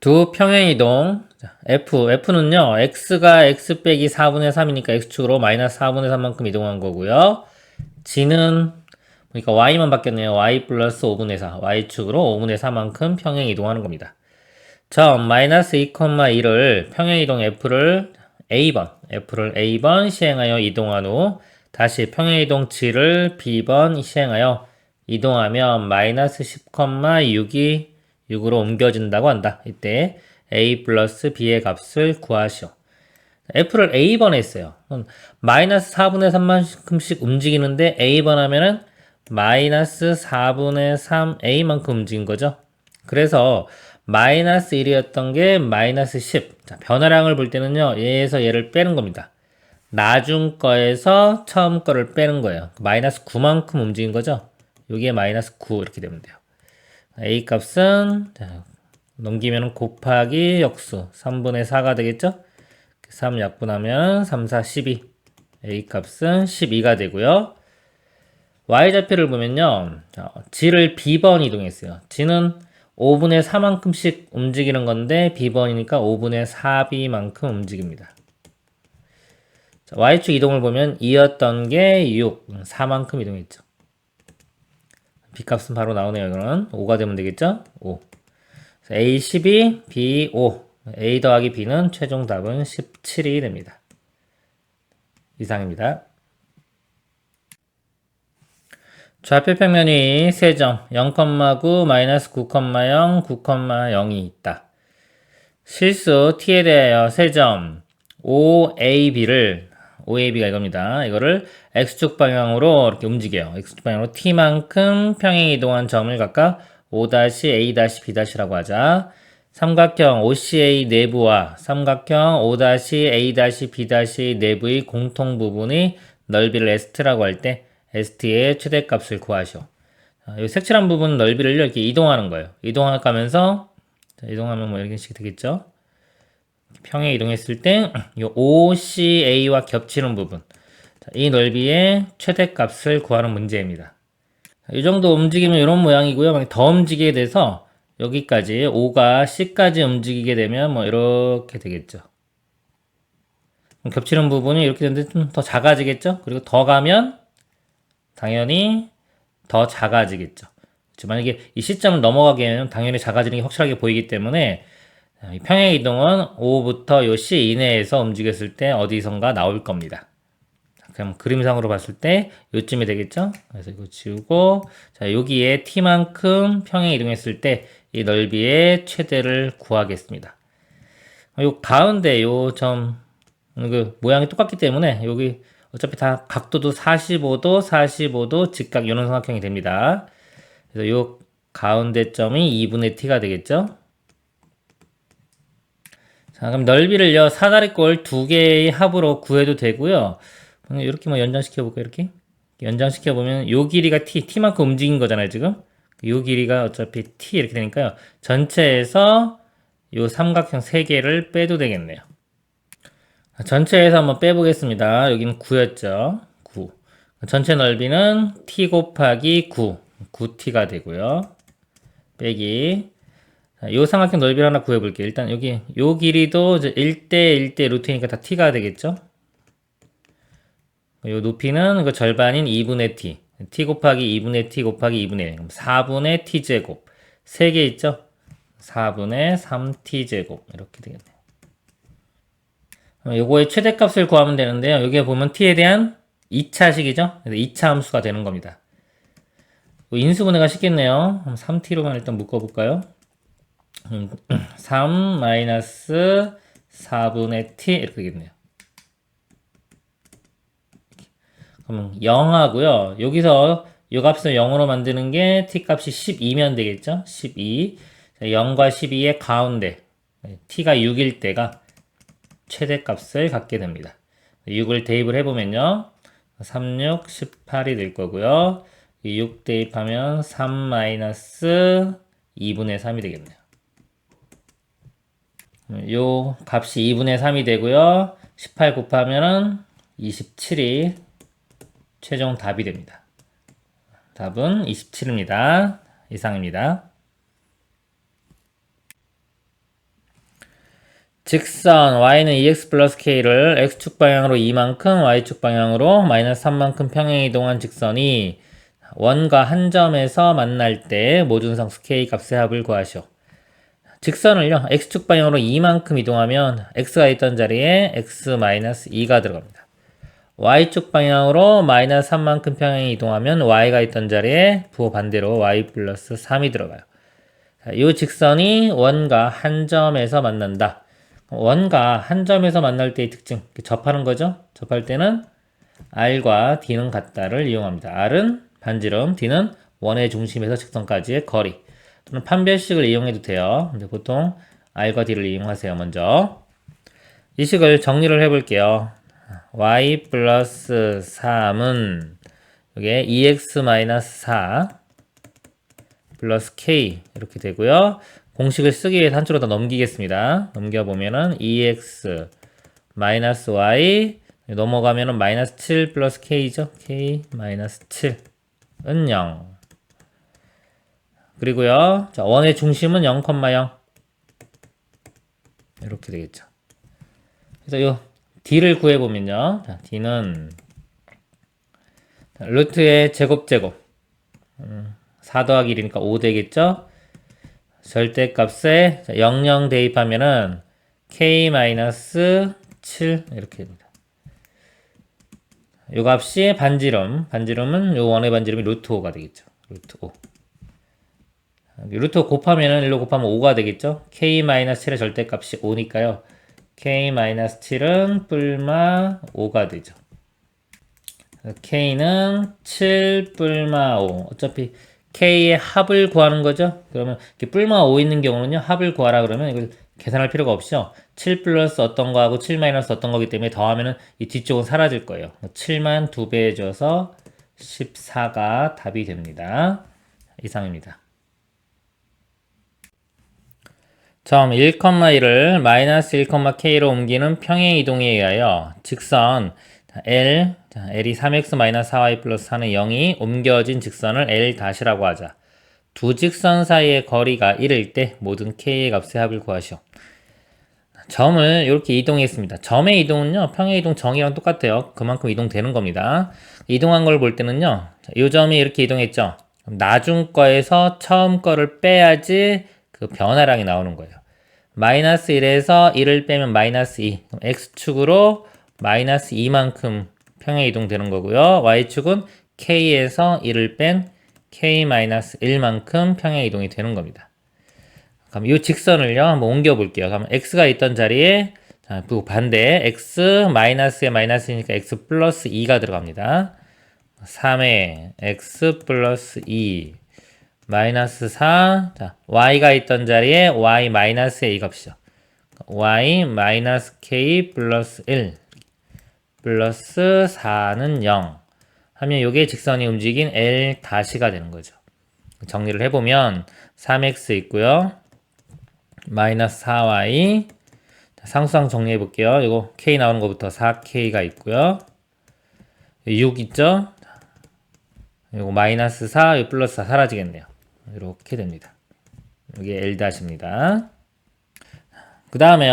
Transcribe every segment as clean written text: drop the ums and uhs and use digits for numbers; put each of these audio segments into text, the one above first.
두 평행이동 F는요 X가 X 빼기 4분의 3이니까 X축으로 마이너스 4분의 3만큼 이동한 거고요. G는 그러니까 Y만 바뀌었네요. Y 플러스 5분의 4 Y축으로 5분의 4만큼 평행 이동하는 겁니다. 점 마이너스 2,2를 평행이동 F를 A번 시행하여 이동한 후 다시 평행이동 G를 B번 시행하여 이동하면 마이너스 10,6이 6으로 옮겨진다고 한다. 이때 A 플러스 B의 값을 구하시오. F를 A번에 했어요. 마이너스 4분의 3만큼씩 움직이는데 A번 하면은 마이너스 4분의 3A만큼 움직인 거죠. 그래서 마이너스 1이었던 게 마이너스 10. 자, 변화량을 볼 때는요, 얘에서 얘를 빼는 겁니다. 나중 거에서 처음 거를 빼는 거예요. 마이너스 9만큼 움직인 거죠. 여기에 마이너스 9 이렇게 되면 돼요. A 값은 넘기면 곱하기 역수 3분의 4가 되겠죠? 3 약분하면 3, 4, 12 A 값은 12가 되고요. Y좌표를 보면요. G를 B번 이동했어요. G는 5분의 4만큼씩 움직이는 건데 B번이니까 5분의 4B만큼 움직입니다. 자, Y축 이동을 보면 2였던 게 6, 4만큼 이동했죠. B값은 바로 나오네요. 이거는 5가 되면 되겠죠? 5. A 12, B 5. A 더하기 B는 최종 답은 17이 됩니다. 이상입니다. 좌표 평면이 세점 0,9, 마이너스 9,0, 9,0이 있다. 실수 T에 대하여 세점 OAB가 이겁니다. 이거를 X축 방향으로 이렇게 움직여요. X축 방향으로 T만큼 평행 이동한 점을 각각 O-A-B-라고 하자. 삼각형 OCA 내부와 삼각형 O-A-B- 내부의 공통 부분의 넓이를 ST라고 할 때 ST의 최대값을 구하시오. 이 색칠한 부분 넓이를 이렇게 이동하는 거예요. 이동하면서 이동하면 뭐 이런 식이 되겠죠. 평행 이동했을 때 이 OCA와 겹치는 부분, 이 넓이의 최대값을 구하는 문제입니다. 이 정도 움직이면 이런 모양이고요. 만약 더 움직이게 돼서 여기까지 O가 C까지 움직이게 되면 뭐 이렇게 되겠죠. 겹치는 부분이 이렇게 되는데 좀 더 작아지겠죠. 그리고 더 가면 당연히 더 작아지겠죠. 만약에 이 시점을 넘어가게 되면 당연히 작아지는 게 확실하게 보이기 때문에 평행 이동은 O부터 요 C 이내에서 움직였을 때 어디선가 나올 겁니다. 그럼 그림상으로 봤을 때 요쯤이 되겠죠? 그래서 이거 지우고, 자, 여기에 T만큼 평행 이동했을 때 이 넓이의 최대를 구하겠습니다. 요 가운데 요 점, 그 모양이 똑같기 때문에 여기 어차피 다 각도도 45도, 45도 직각 이런 삼각형이 됩니다. 그래서 요 가운데 점이 2분의 T가 되겠죠? 자, 그럼 넓이를요, 사다리꼴 두 개의 합으로 구해도 되고요. 이렇게 뭐 연장시켜 볼까요? 이렇게 연장시켜 보면 요 길이가 t만큼 움직인 거잖아요, 지금. 요 길이가 어차피 t 이렇게 되니까요. 전체에서 요 삼각형 3개를 빼도 되겠네요. 전체에서 한번 빼보겠습니다. 여기는 9였죠. 9. 전체 넓이는 t 곱하기 9, 9t가 되고요. 빼기. 요 삼각형 넓이를 하나 구해볼게요. 일단 여기 요 길이도 1대 1대 루트니까 다 t가 되겠죠. 요 높이는 그 절반인 2분의 t. t 곱하기 2분의 t 곱하기 2분의 1. 그럼 4분의 t 제곱. 3개 있죠? 4분의 3t 제곱. 이렇게 되겠네요. 요거의 최대값을 구하면 되는데요. 여기에 보면 t에 대한 2차식이죠? 그래서 2차 함수가 되는 겁니다. 인수분해가 쉽겠네요. 3t로만 일단 묶어볼까요? 3 마이너스 4분의 t 이렇게 되겠네요. 그럼 0 하고요. 여기서 이 값을 0으로 만드는 게 t 값이 12면 되겠죠? 12. 0과 12의 가운데 t가 6일 때가 최대값을 갖게 됩니다. 6을 대입을 해보면요. 3, 6, 18이 될 거고요. 6 대입하면 3 마이너스 2분의 3이 되겠네요. 요 값이 2분의 3이 되고요. 18 곱하면은 27이 최종 답이 됩니다. 답은 27입니다. 이상입니다. 직선 y는 2x 플러스 k를 x축 방향으로 2만큼 y축 방향으로 마이너스 3만큼 평행 이동한 직선이 원과 한 점에서 만날 때 모든 상수 k 값의 합을 구하시오. 직선을요 x축 방향으로 2만큼 이동하면 x가 있던 자리에 x-2가 들어갑니다. y축 방향으로 마이너스 3만큼 평행 이동하면 y가 있던 자리에 부호 반대로 y 플러스 3이 들어가요. 이 직선이 원과 한 점에서 만난다. 원과 한 점에서 만날 때의 특징, 접하는 거죠. 접할 때는 R과 D는 같다를 이용합니다. R은 반지름, D는 원의 중심에서 직선까지의 거리. 또는 판별식을 이용해도 돼요. 근데 보통 R과 D를 이용하세요. 먼저 이 식을 정리를 해볼게요. Y 플러스 3은 여기에 2x-4 플러스 K 이렇게 되고요. 공식을 쓰기 위해서 한줄로 더 넘기겠습니다. 넘겨보면은 2x 마이너스 y 넘어가면은 마이너스 7 플러스 k죠. k 마이너스 7은 0. 그리고요. 자, 원의 중심은 0,0 이렇게 되겠죠. 그래서 요 d를 구해보면요. 자, d는 루트의 제곱 4 더하기 1이니까 5 되겠죠. 절대값에 00 대입하면은 k-7 이렇게 됩니다. 요 값이 반지름은 요 원의 반지름이 루트 5가 되겠죠. 루트 5. 루트 5 곱하면은 1로 곱하면 5가 되겠죠. k-7의 절대값이 5니까요. k-7은 뿔마 5가 되죠. k는 7 뿔마 5. 어차피 k의 합을 구하는 거죠. 그러면 이렇게 뿔마 5 있는 경우는요. 합을 구하라 그러면 이걸 계산할 필요가 없죠. 7 플러스 어떤 거하고 7 마이너스 어떤 거기 때문에 더하면은 이 뒤쪽은 사라질 거예요. 7만 2배 해줘서 14가 답이 됩니다. 이상입니다. 점 1,1을 마이너스 1,k로 옮기는 평행 이동에 의하여 직선 L이 3x-4y 플러스 4는 0이 옮겨진 직선을 L-라고 하자. 두 직선 사이의 거리가 1일 때 모든 k의 값의 합을 구하시오. 점을 이렇게 이동했습니다. 점의 이동은요, 평행 이동 정의랑 똑같아요. 그만큼 이동되는 겁니다. 이동한 걸 볼 때는요, 이 점이 이렇게 이동했죠. 나중 거에서 처음 거를 빼야지 그 변화량이 나오는 거예요. 마이너스 1에서 1을 빼면 마이너스 2. 그럼 x축으로 마이너스 2만큼 평행 이동되는 거고요. y축은 k에서 1을 뺀 k-1만큼 평행 이동이 되는 겁니다. 그럼 이 직선을요 한번 옮겨 볼게요. 그럼 x가 있던 자리에 자, 반대 x 마이너스에 마이너스니까 x 플러스 2가 들어갑니다. 3에 x 플러스 2 마이너스 4 자, y가 있던 자리에 y 마이너스의 이 값이죠. y 마이너스 k 플러스 1 플러스 4는 0 하면 요게 직선이 움직인 L 다시가 되는 거죠. 정리를 해보면 3x 있고요. 마이너스 4y 상수항 정리해 볼게요. 이거 k 나오는 것부터 4k가 있고요. 6 있죠? 이거 마이너스 4, 이 플러스 4 사라지겠네요. 이렇게 됩니다. 이게 L-입니다. 그 다음에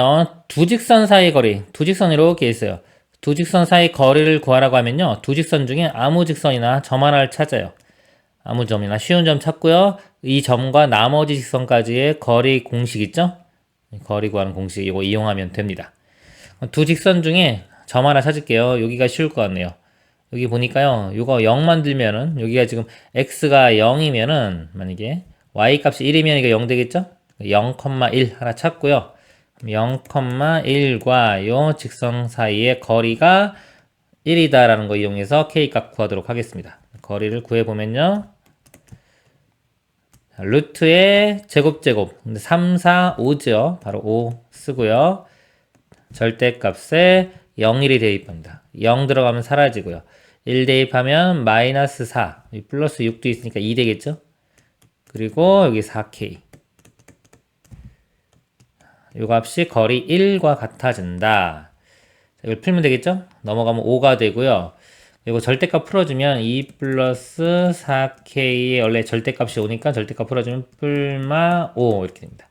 두 직선 사이 거리, 두 직선 이렇게 있어요. 두 직선 사이 거리를 구하라고 하면요. 두 직선 중에 아무 직선이나 점 하나를 찾아요. 아무 점이나 쉬운 점 찾고요. 이 점과 나머지 직선까지의 거리 공식 있죠? 거리 구하는 공식 이거 이용하면 됩니다. 두 직선 중에 점 하나 찾을게요. 여기가 쉬울 것 같네요. 여기 보니까요. 이거 0 만들면은 여기가 지금 x가 0이면은 만약에 y 값이 1이면 이게 0 되겠죠? 0,1 하나 찾고요. 0,1과 요 직선 사이의 거리가 1이다라는 거 이용해서 k 값 구하도록 하겠습니다. 거리를 구해보면요. 루트의 제곱. 근데 3, 4, 5죠. 바로 5 쓰고요. 절대값에 0, 1이 대입합니다. 0 들어가면 사라지고요. 1 대입하면 마이너스 4. 플러스 6도 있으니까 2 되겠죠? 그리고 여기 4k. 요 값이 거리 1과 같아진다. 이걸 풀면 되겠죠? 넘어가면 5가 되고요. 이거 절대값 풀어주면 2 플러스 4k의 원래 절대값이 오니까 절대값 풀어주면 뿔마 5 이렇게 됩니다.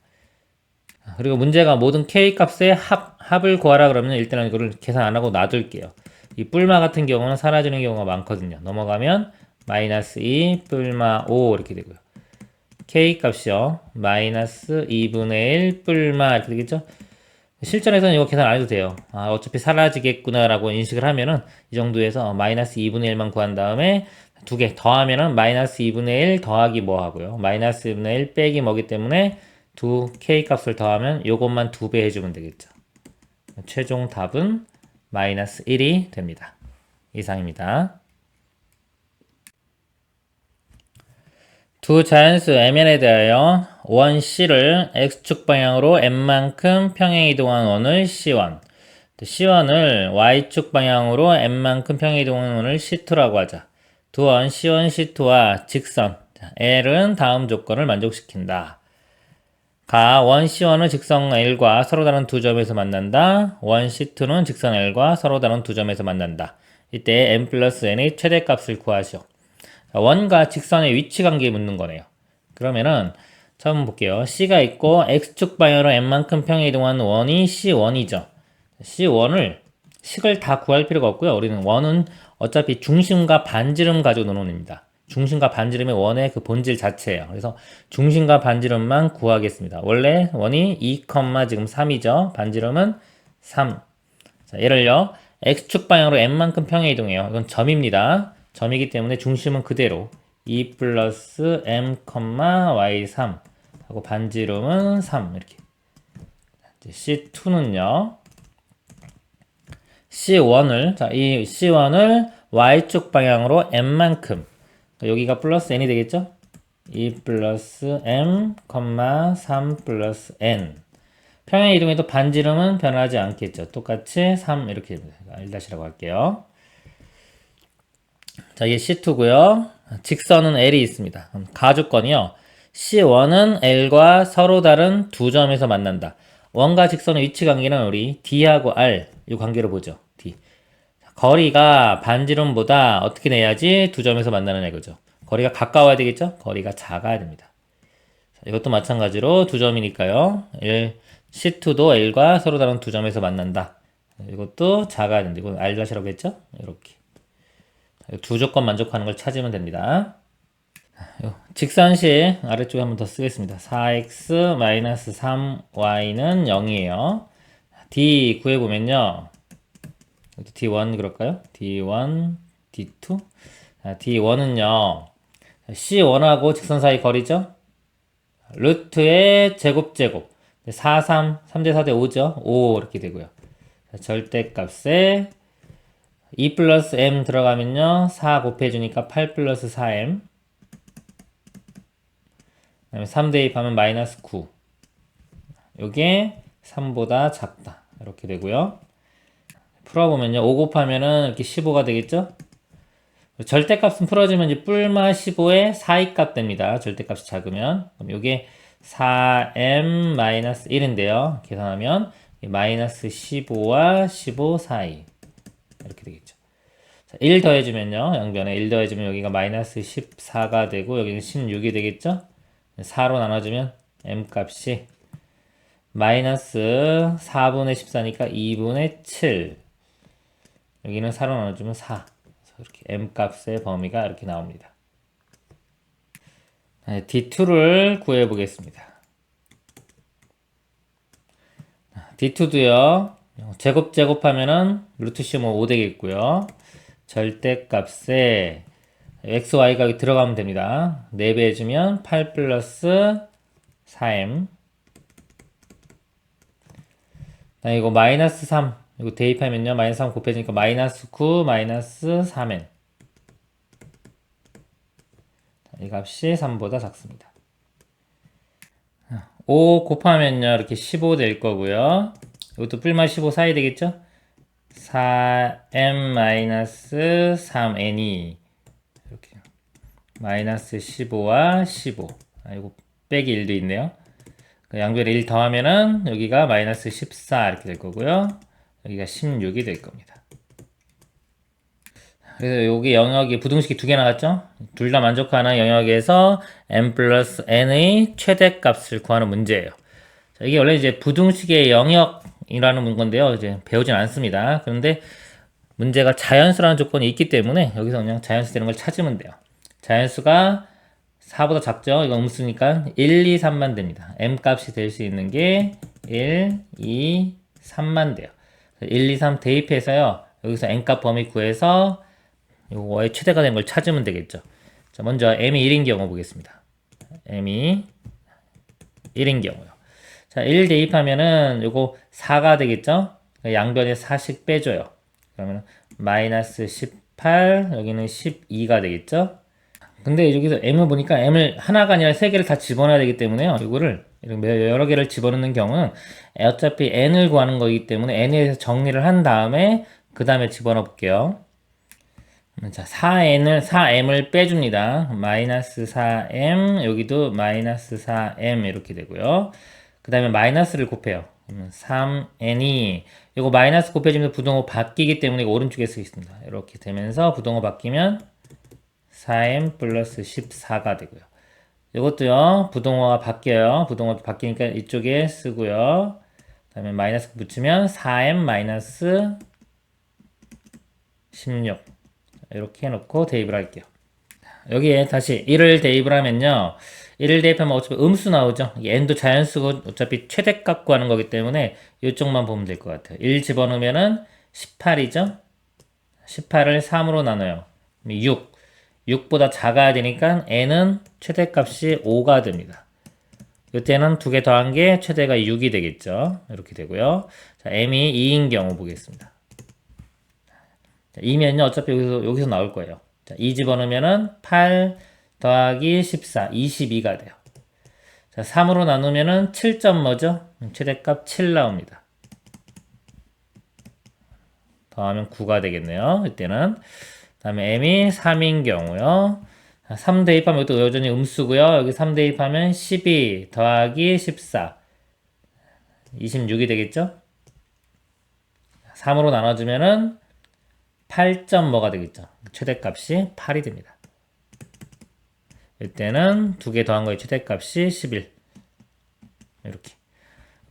그리고 문제가 모든 k 값의 합을 구하라 그러면 일단은 이거를 계산 안 하고 놔둘게요. 이 뿔마 같은 경우는 사라지는 경우가 많거든요. 넘어가면 마이너스 2 뿔마 5 이렇게 되고요. k 값이요. 마이너스 2분의 1 뿔마 이렇게 되겠죠? 실전에서는 이거 계산 안 해도 돼요. 아, 어차피 사라지겠구나 라고 인식을 하면은 이 정도에서 마이너스 2분의 1만 구한 다음에 두 개 더하면은 마이너스 2분의 1 더하기 뭐 하고요. 마이너스 2분의 1 빼기 뭐기 때문에 두 k 값을 더하면 요것만 2배 해주면 되겠죠. 최종 답은 마이너스 1이 됩니다. 이상입니다. 두 자연수 mn에 대하여 원 C를 x축 방향으로 m만큼 평행 이동한 원을 C1, C1을 y축 방향으로 m만큼 평행 이동한 원을 C2라고 하자. 두 원 C1, C2와 직선 L은 다음 조건을 만족시킨다. 가 원 C1은 직선 L과 서로 다른 두 점에서 만난다. 원 C2는 직선 L과 서로 다른 두 점에서 만난다. 이때 m 플러스 n의 최대값을 구하시오. 원과 직선의 위치 관계 묻는 거네요. 그러면은 처음 볼게요. C가 있고 x축 방향으로 m만큼 평행 이동하는 원이 C1이죠. C1을 식을 다 구할 필요가 없고요. 우리는 원은 어차피 중심과 반지름 가지고 노는 원입니다. 중심과 반지름이 원의 그 본질 자체예요. 그래서 중심과 반지름만 구하겠습니다. 원래 원이 2, 지금 3이죠. 반지름은 3. 자, 얘를요. x축 방향으로 m만큼 평행 이동해요. 이건 점입니다. 점이기 때문에 중심은 그대로 2 플러스 m, y3 하고 반지름은 3 이렇게. C2는요. C1을 이 C1을 y축 방향으로 m만큼 여기가 플러스 n이 되겠죠? 2 플러스 m, 3 플러스 n 평행 이동해도 반지름은 변하지 않겠죠. 똑같이 3 이렇게 됩니다. 1-라고 할게요. 자, 이게 C2고요. 직선은 L이 있습니다. 그럼 가주권이요. C1은 L과 서로 다른 두 점에서 만난다. 원과 직선의 위치 관계는 우리 D하고 R 이 관계로 보죠. D. 거리가 반지름보다 어떻게 내야지 두 점에서 만나는 애거죠. 거리가 가까워야 되겠죠? 거리가 작아야 됩니다. 자, 이것도 마찬가지로 두 점이니까요. C2도 L과 서로 다른 두 점에서 만난다. 이것도 작아야 된다. 이건 R-이라고 했죠? 이렇게. 두 조건 만족하는 걸 찾으면 됩니다. 직선식 아래쪽에 한 번 더 쓰겠습니다. 4x-3y는 0이에요. D 구해보면요. D1 그럴까요? D1, D2? D1은요. C1하고 직선 사이 거리죠? 루트의 제곱 4, 3, 3대 4대 5죠? 5 이렇게 되고요. 절대값에 2 플러스 m 들어가면요. 4 곱해주니까 8 플러스 4m. 그 다음에 3 대입하면 마이너스 9. 요게 3보다 작다. 이렇게 되고요. 풀어보면요. 5 곱하면은 이렇게 15가 되겠죠? 절대값은 풀어주면 이제 뿔마 15의 사이값 됩니다. 절대값이 작으면. 그럼 요게 4m 마이너스 1인데요. 계산하면 마이너스 15와 15 사이. 이렇게 되겠죠. 자, 1 더해주면요. 양변에 1 더해주면 여기가 마이너스 14가 되고 여기는 16이 되겠죠. 4로 나눠주면 m값이 마이너스 4분의 14니까 2분의 7. 여기는 4로 나눠주면 4. 이렇게 m값의 범위가 이렇게 나옵니다. D2를 구해보겠습니다. D2도요. 제곱하면은 루트 씌우면 5 되겠고요. 절대값에 x, y가 들어가면 됩니다. 4배 해주면 8 플러스 4m. 이거 마이너스 3. 이거 대입하면요. 마이너스 3 곱해지니까 마이너스 9, 마이너스 3n. 이 값이 3보다 작습니다. 5 곱하면요. 이렇게 15 될 거고요. 이것도 뿔마 15 사이 되겠죠? 4m-3n이 이렇게 마이너스 15와 15. 이거 빼기 1도 있네요. 양변에 1 더하면은 여기가 마이너스 14 이렇게 될 거고요. 여기가 16이 될 겁니다. 그래서 여기 영역이 부등식이 두 개 나왔죠? 둘 다 만족하는 영역에서 m 플러스 n의 최대값을 구하는 문제예요. 이게 원래 이제 부등식의 영역이라는 건데요. 이제 배우진 않습니다. 그런데 문제가 자연수라는 조건이 있기 때문에 여기서 그냥 자연수 되는 걸 찾으면 돼요. 자연수가 4보다 작죠? 이거 음수니까 1, 2, 3만 됩니다. m 값이 될 수 있는 게 1, 2, 3만 돼요. 1, 2, 3 대입해서요. 여기서 n값 범위 구해서 요거의 최대가 된 걸 찾으면 되겠죠. 자, 먼저 m이 1인 경우 보겠습니다. m이 1인 경우요. 자, 1 대입하면은 요거 4가 되겠죠? 양변에 4씩 빼줘요. 그러면 마이너스 18, 여기는 12가 되겠죠? 근데 여기서 m을 보니까 m을 하나가 아니라 세 개를 다 집어넣어야 되기 때문에요. 이거를 여러 개를 집어넣는 경우는 어차피 n을 구하는 거기 때문에 n에 대해서 정리를 한 다음에 그 다음에 집어넣어 볼게요. 자, 4m을 빼줍니다. 마이너스 4m, 여기도 마이너스 4m 이렇게 되고요. 그 다음에 마이너스를 곱해요. 3n이 이거 마이너스 곱해지면서 부동호 바뀌기 때문에 이거 오른쪽에 쓰고 있습니다. 이렇게 되면서 부동호 바뀌면 4m 플러스 14가 되고요. 이것도요, 부동호가 바뀌어요. 부동호 바뀌니까 이쪽에 쓰고요. 그 다음에 마이너스 붙이면 4m 마이너스 16. 이렇게 해놓고 대입을 할게요. 여기에 다시 1을 대입을 하면요. 1을 대입하면 어차피 음수 나오죠. n도 자연수고 어차피 최대값 구하는 거기 때문에 이쪽만 보면 될 것 같아요. 1 집어넣으면은 18이죠. 18을 3으로 나눠요. 6. 6보다 작아야 되니까 n은 최대값이 5가 됩니다. 이때는 두 개 더한 게 최대가 6이 되겠죠. 이렇게 되고요. 자, m이 2인 경우 보겠습니다. 자, 2면요 어차피 여기서 나올 거예요. 자, 2 집어넣으면은 8 더하기 14, 22가 돼요. 자, 3으로 나누면은 7점 뭐죠? 최대값 7 나옵니다. 더하면 9가 되겠네요. 이때는. 그 다음에 m이 3인 경우요. 3 대입하면 이것도 여전히 음수고요. 여기 3 대입하면 12 더하기 14, 26이 되겠죠? 3으로 나눠주면은 8점 뭐가 되겠죠? 최대값이 8이 됩니다. 이때는 두 개 더한 거의 최대값이 11. 이렇게.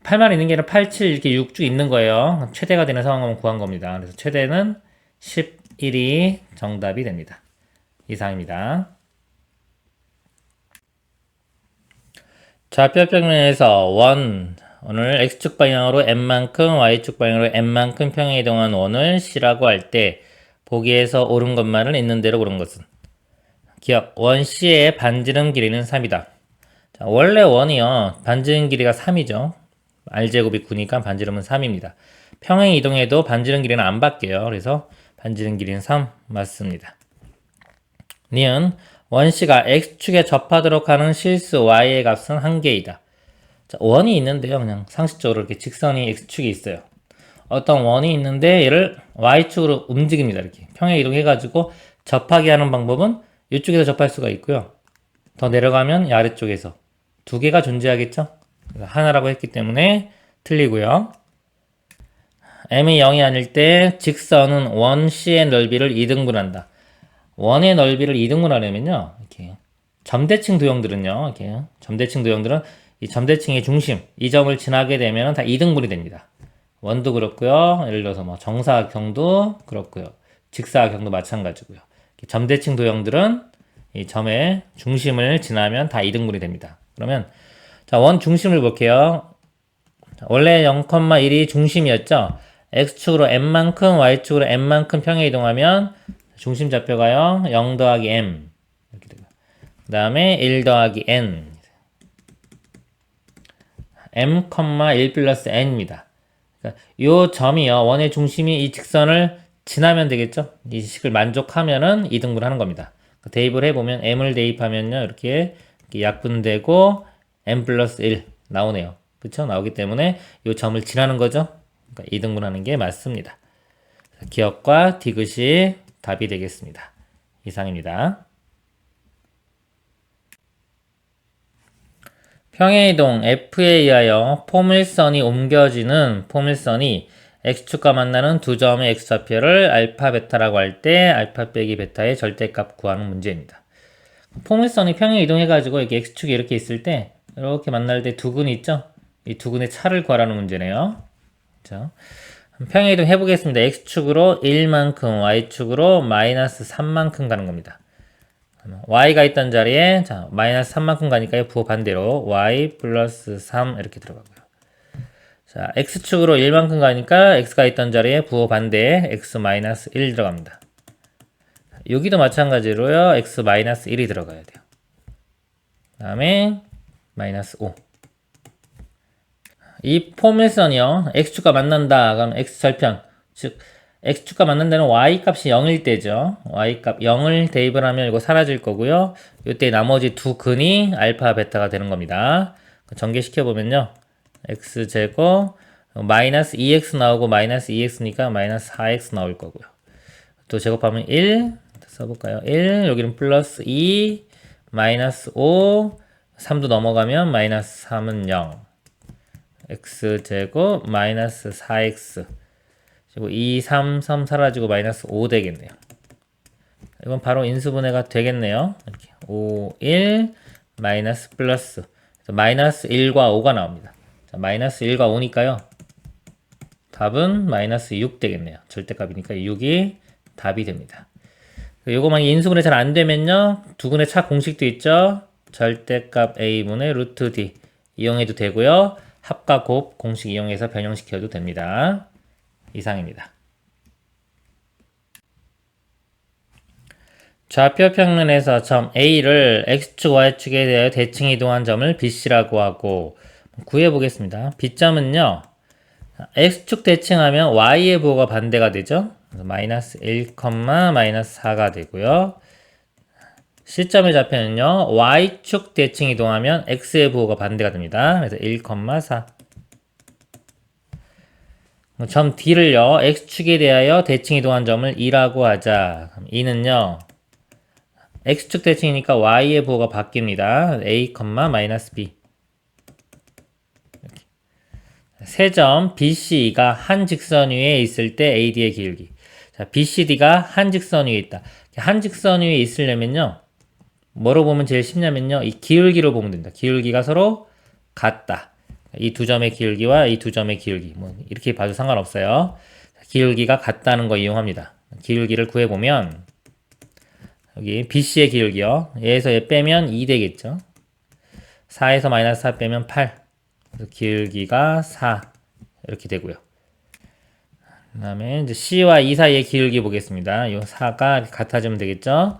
8만 있는 게 아니라 8, 7 이렇게 6 쭉 있는 거예요. 최대가 되는 상황을 구한 겁니다. 그래서 최대는 11이 정답이 됩니다. 이상입니다. 좌표평면에서 원을 x축 방향으로 n만큼 y축 방향으로 n만큼 평행 이동한 원을 C라고 할 때 보기에서 옳은 것만을 있는 대로 고른 것은 기억, 원 C의 반지름 길이는 3이다. 자, 원래 원이요 반지름 길이가 3이죠. r제곱이 9니까 반지름은 3입니다. 평행 이동해도 반지름 길이는 안 바뀌어요. 그래서 반지름 길이는 3 맞습니다. 니은 원 C가 x축에 접하도록 하는 실수 y의 값은 1개이다. 자, 원이 있는데요. 그냥 상식적으로 이렇게 직선이 x축이 있어요. 어떤 원이 있는데 얘를 y축으로 움직입니다. 이렇게 평행 이동해가지고 접하게 하는 방법은 이쪽에서 접할 수가 있고요. 더 내려가면 이 아래쪽에서 두 개가 존재하겠죠. 하나라고 했기 때문에 틀리고요. m이 0이 아닐 때 직선은 원 C의 넓이를 2등분한다. 원의 넓이를 2등분하려면요. 이렇게 점대칭 도형들은요. 이렇게 점대칭 도형들은 이 점대칭의 중심, 이 점을 지나게 되면 다 2등분이 됩니다. 원도 그렇고요. 예를 들어서 뭐 정사각형도 그렇고요. 직사각형도 마찬가지고요. 점대칭 도형들은 이 점의 중심을 지나면 다 2등분이 됩니다. 그러면 자, 원 중심을 볼게요. 자, 원래 0,1이 중심이었죠. x축으로 m만큼 y축으로 m만큼 평행 이동하면 중심 좌표가요 0 더하기 m 이렇게 되고 그 다음에 1 더하기 n m, 1 플러스 n입니다. 그러니까 요 점이요 원의 중심이 이 직선을 지나면 되겠죠. 이 식을 만족하면은 2등분 하는 겁니다. 그러니까 대입을 해보면 m을 대입하면요 이렇게 약분되고 m 플러스 1 나오네요. 그쵸? 나오기 때문에 요 점을 지나는 거죠. 그러니까 2등분 하는 게 맞습니다. 기억과 디귿이 답이 되겠습니다. 이상입니다. 평행이동 F에 의하여 포물선이 옮겨지는 포물선이 X축과 만나는 두 점의 X좌표를 알파, 베타라고 할 때 알파 빼기 베타의 절대값 구하는 문제입니다. 포물선이 평행 이동해가지고 이렇게 X축이 이렇게 있을 때 이렇게 만날 때 두 근이 있죠? 이 두 근의 차를 구하라는 문제네요. 자, 평행이동 해보겠습니다. x축으로 1만큼, y축으로 마이너스 3만큼 가는 겁니다. y가 있던 자리에 자 마이너스 3만큼 가니까요. 부호 반대로 y 플러스 3 이렇게 들어가고요. 자 x축으로 1만큼 가니까 x가 있던 자리에 부호 반대에 x 마이너스 1 들어갑니다. 여기도 마찬가지로요. x 마이너스 1이 들어가야 돼요. 그 다음에 마이너스 5. 이 포물선이요. x축과 만난다. 그럼 x절편. 즉 x축과 만난다는 y값이 0일 때죠. y값 0을 대입을 하면 이거 사라질 거고요. 이때 나머지 두 근이 알파, 베타가 되는 겁니다. 전개시켜보면요. x제곱 마이너스 2x 나오고 마이너스 2x니까 마이너스 4x 나올 거고요. 또 제곱하면 1 써볼까요? 1 여기는 플러스 2 마이너스 5 3도 넘어가면 마이너스 3은 0 x제곱 마이너스 4x 그리고 2, 3, 3 사라지고 마이너스 5 되겠네요. 이건 바로 인수분해가 되겠네요. 이렇게 5, 1 마이너스 플러스 마이너스 1과 5가 나옵니다. 자, 마이너스 1과 5니까요. 답은 마이너스 6 되겠네요. 절대값이니까 6이 답이 됩니다. 요거만 인수분해 잘 안 되면요. 두 근의 차 공식도 있죠. 절대값 a분의 루트 d 이용해도 되고요. 합과 곱 공식 이용해서 변형시켜도 됩니다. 이상입니다. 좌표 평면에서 점 A를 X축, Y축에 대하여 대칭 이동한 점을 BC라고 하고 구해보겠습니다. B점은요. X축 대칭하면 Y의 부호가 반대가 되죠. 그래서 마이너스 1, 마이너스 4가 되고요. C점의 좌표는요. Y축 대칭 이동하면 X의 부호가 반대가 됩니다. 그래서 1, 4 점 D를요. X축에 대하여 대칭 이동한 점을 2라고 하자. 그럼 2는요. X축 대칭이니까 Y의 부호가 바뀝니다. A, 마이너스 B 세 점 BC가 한 직선 위에 있을 때 AD의 기울기. 자, BCD가 한 직선 위에 있다. 한 직선 위에 있으려면요. 뭐로 보면 제일 쉽냐면요. 이 기울기로 보면 된다. 기울기가 서로 같다. 이 두 점의 기울기와 이 두 점의 기울기. 뭐 이렇게 봐도 상관없어요. 기울기가 같다는 거 이용합니다. 기울기를 구해보면 여기 BC의 기울기요. 얘에서 얘 빼면 2 되겠죠. 4에서 마이너스 4 빼면 8. 그래서 기울기가 4 이렇게 되고요. 그 다음에 이제 C와 E 사이의 기울기 보겠습니다. 이 4가 같아지면 되겠죠.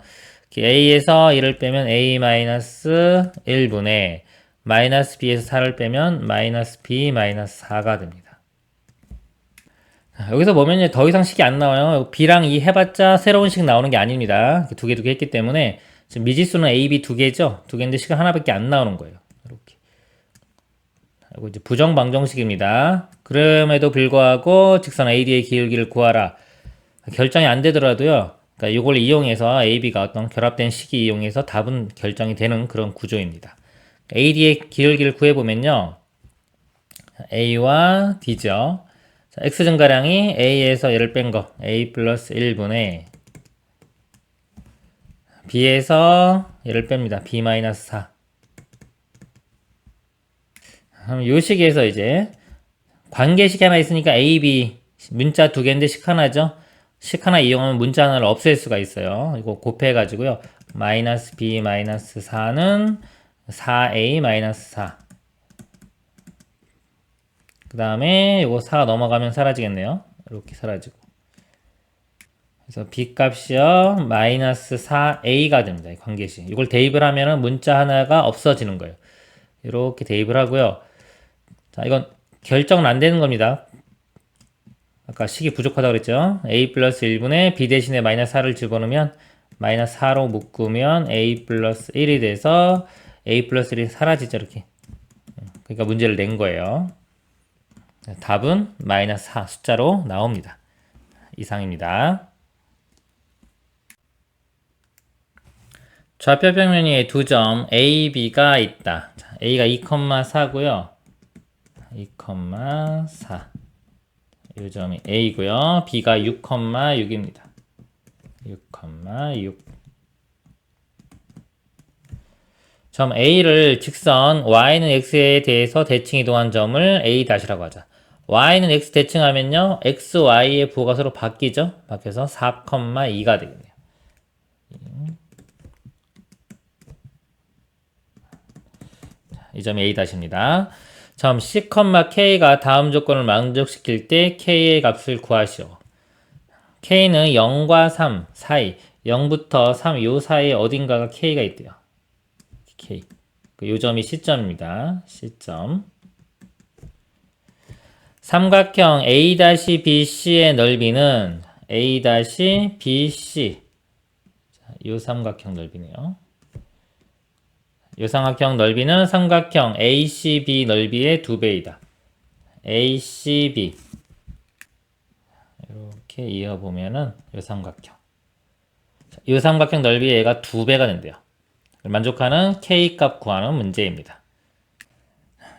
A에서 1을 빼면 A-1분의 마이너스 B에서 4를 빼면 마이너스 B 마이너스 4가 됩니다. 여기서 보면 더 이상 식이 안 나와요. B랑 E 해봤자 새로운 식 나오는 게 아닙니다. 두 개 했기 때문에 지금 미지수는 A, B 두 개죠. 두 개인데 식은 하나밖에 안 나오는 거예요. 이렇게. 그리고 이제 부정방정식입니다. 그럼에도 불구하고 직선 AD의 기울기를 구하라. 결정이 안 되더라도요. 그러니까 이걸 이용해서 AB가 어떤 결합된 식이 이용해서 답은 결정이 되는 그런 구조입니다. AD의 기울기를 구해보면요. A와 D죠. 자, X 증가량이 A에서 얘를 뺀 거. A 플러스 1분의 B에서 얘를 뺍니다. B 마이너스 4. 그럼 요 식에서 이제 관계식 하나 있으니까 A, B 문자 두 개인데 식 하나죠. 식 하나 이용하면 문자 하나를 없앨 수가 있어요. 이거 곱해가지고요. 마이너스 B 마이너스 4는 4A 마이너스 4. 그 다음에 이거 4 넘어가면 사라지겠네요. 이렇게 사라지고. 그래서 B 값이요. 마이너스 4A가 됩니다. 이 관계식. 이걸 대입을 하면은 문자 하나가 없어지는 거예요. 이렇게 대입을 하고요. 자, 이건 결정은 안 되는 겁니다. 아까 식이 부족하다고 그랬죠. A 플러스 1분의 B 대신에 마이너스 4를 집어넣으면 마이너스 4로 묶으면 A 플러스 1이 돼서 A 플러스 1이 사라지죠. 이렇게. 그러니까 문제를 낸 거예요. 답은 마이너스 4 숫자로 나옵니다. 이상입니다. 좌표 평면 위에 두 점 A, B가 있다. 자, A가 2,4고요. 2,4. 이 점이 A고요. B가 6,6입니다. 6,6. 점 A를 직선 y는 x에 대해서 대칭 이동한 점을 A-라고 하자. y는 x 대칭하면요. x, y의 부호가 서로 바뀌죠. 바뀌어서 4,2가 되겠네요. 이 점이 A-입니다. 점 C, K가 다음 조건을 만족시킬 때 K의 값을 구하시오. K는 0과 3 사이, 0부터 3 요 사이에 어딘가가 K가 있대요. K. 요 점이 C점입니다. C점. 삼각형 A-BC의 넓이는 A-BC. 요 삼각형 넓이네요. 요 삼각형 넓이는 삼각형 ACB 넓이의 2배이다. ACB. 이렇게 이어보면은 요 삼각형. 요 삼각형 넓이의 얘가 2배가 된대요. 만족하는 K 값 구하는 문제입니다.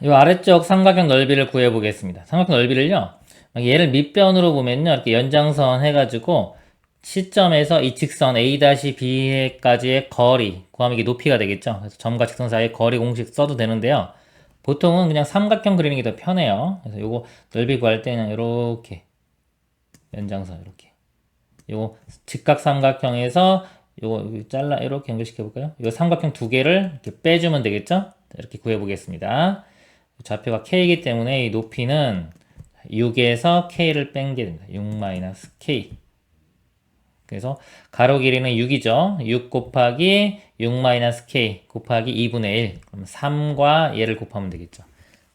이 아래쪽 삼각형 넓이를 구해보겠습니다. 삼각형 넓이를요, 얘를 밑변으로 보면요, 이렇게 연장선 해가지고 C점에서 이 직선 A-B까지의 거리 구하면 이게 높이가 되겠죠. 그래서 점과 직선 사이의 거리 공식 써도 되는데요. 보통은 그냥 삼각형 그리는 게 더 편해요. 그래서 요거 넓이 구할 때는 이렇게 연장선 이렇게. 요거 직각 삼각형에서 요거 잘라 이렇게 연결시켜 볼까요? 요 삼각형 두 개를 이렇게 빼주면 되겠죠? 이렇게 구해 보겠습니다. 좌표가 K이기 때문에 이 높이는 6에서 K를 뺀 게 됩니다. 6-K. 그래서 가로 길이는 6이죠. 6 곱하기 6-K 곱하기 2분의 1. 그럼 3과 얘를 곱하면 되겠죠.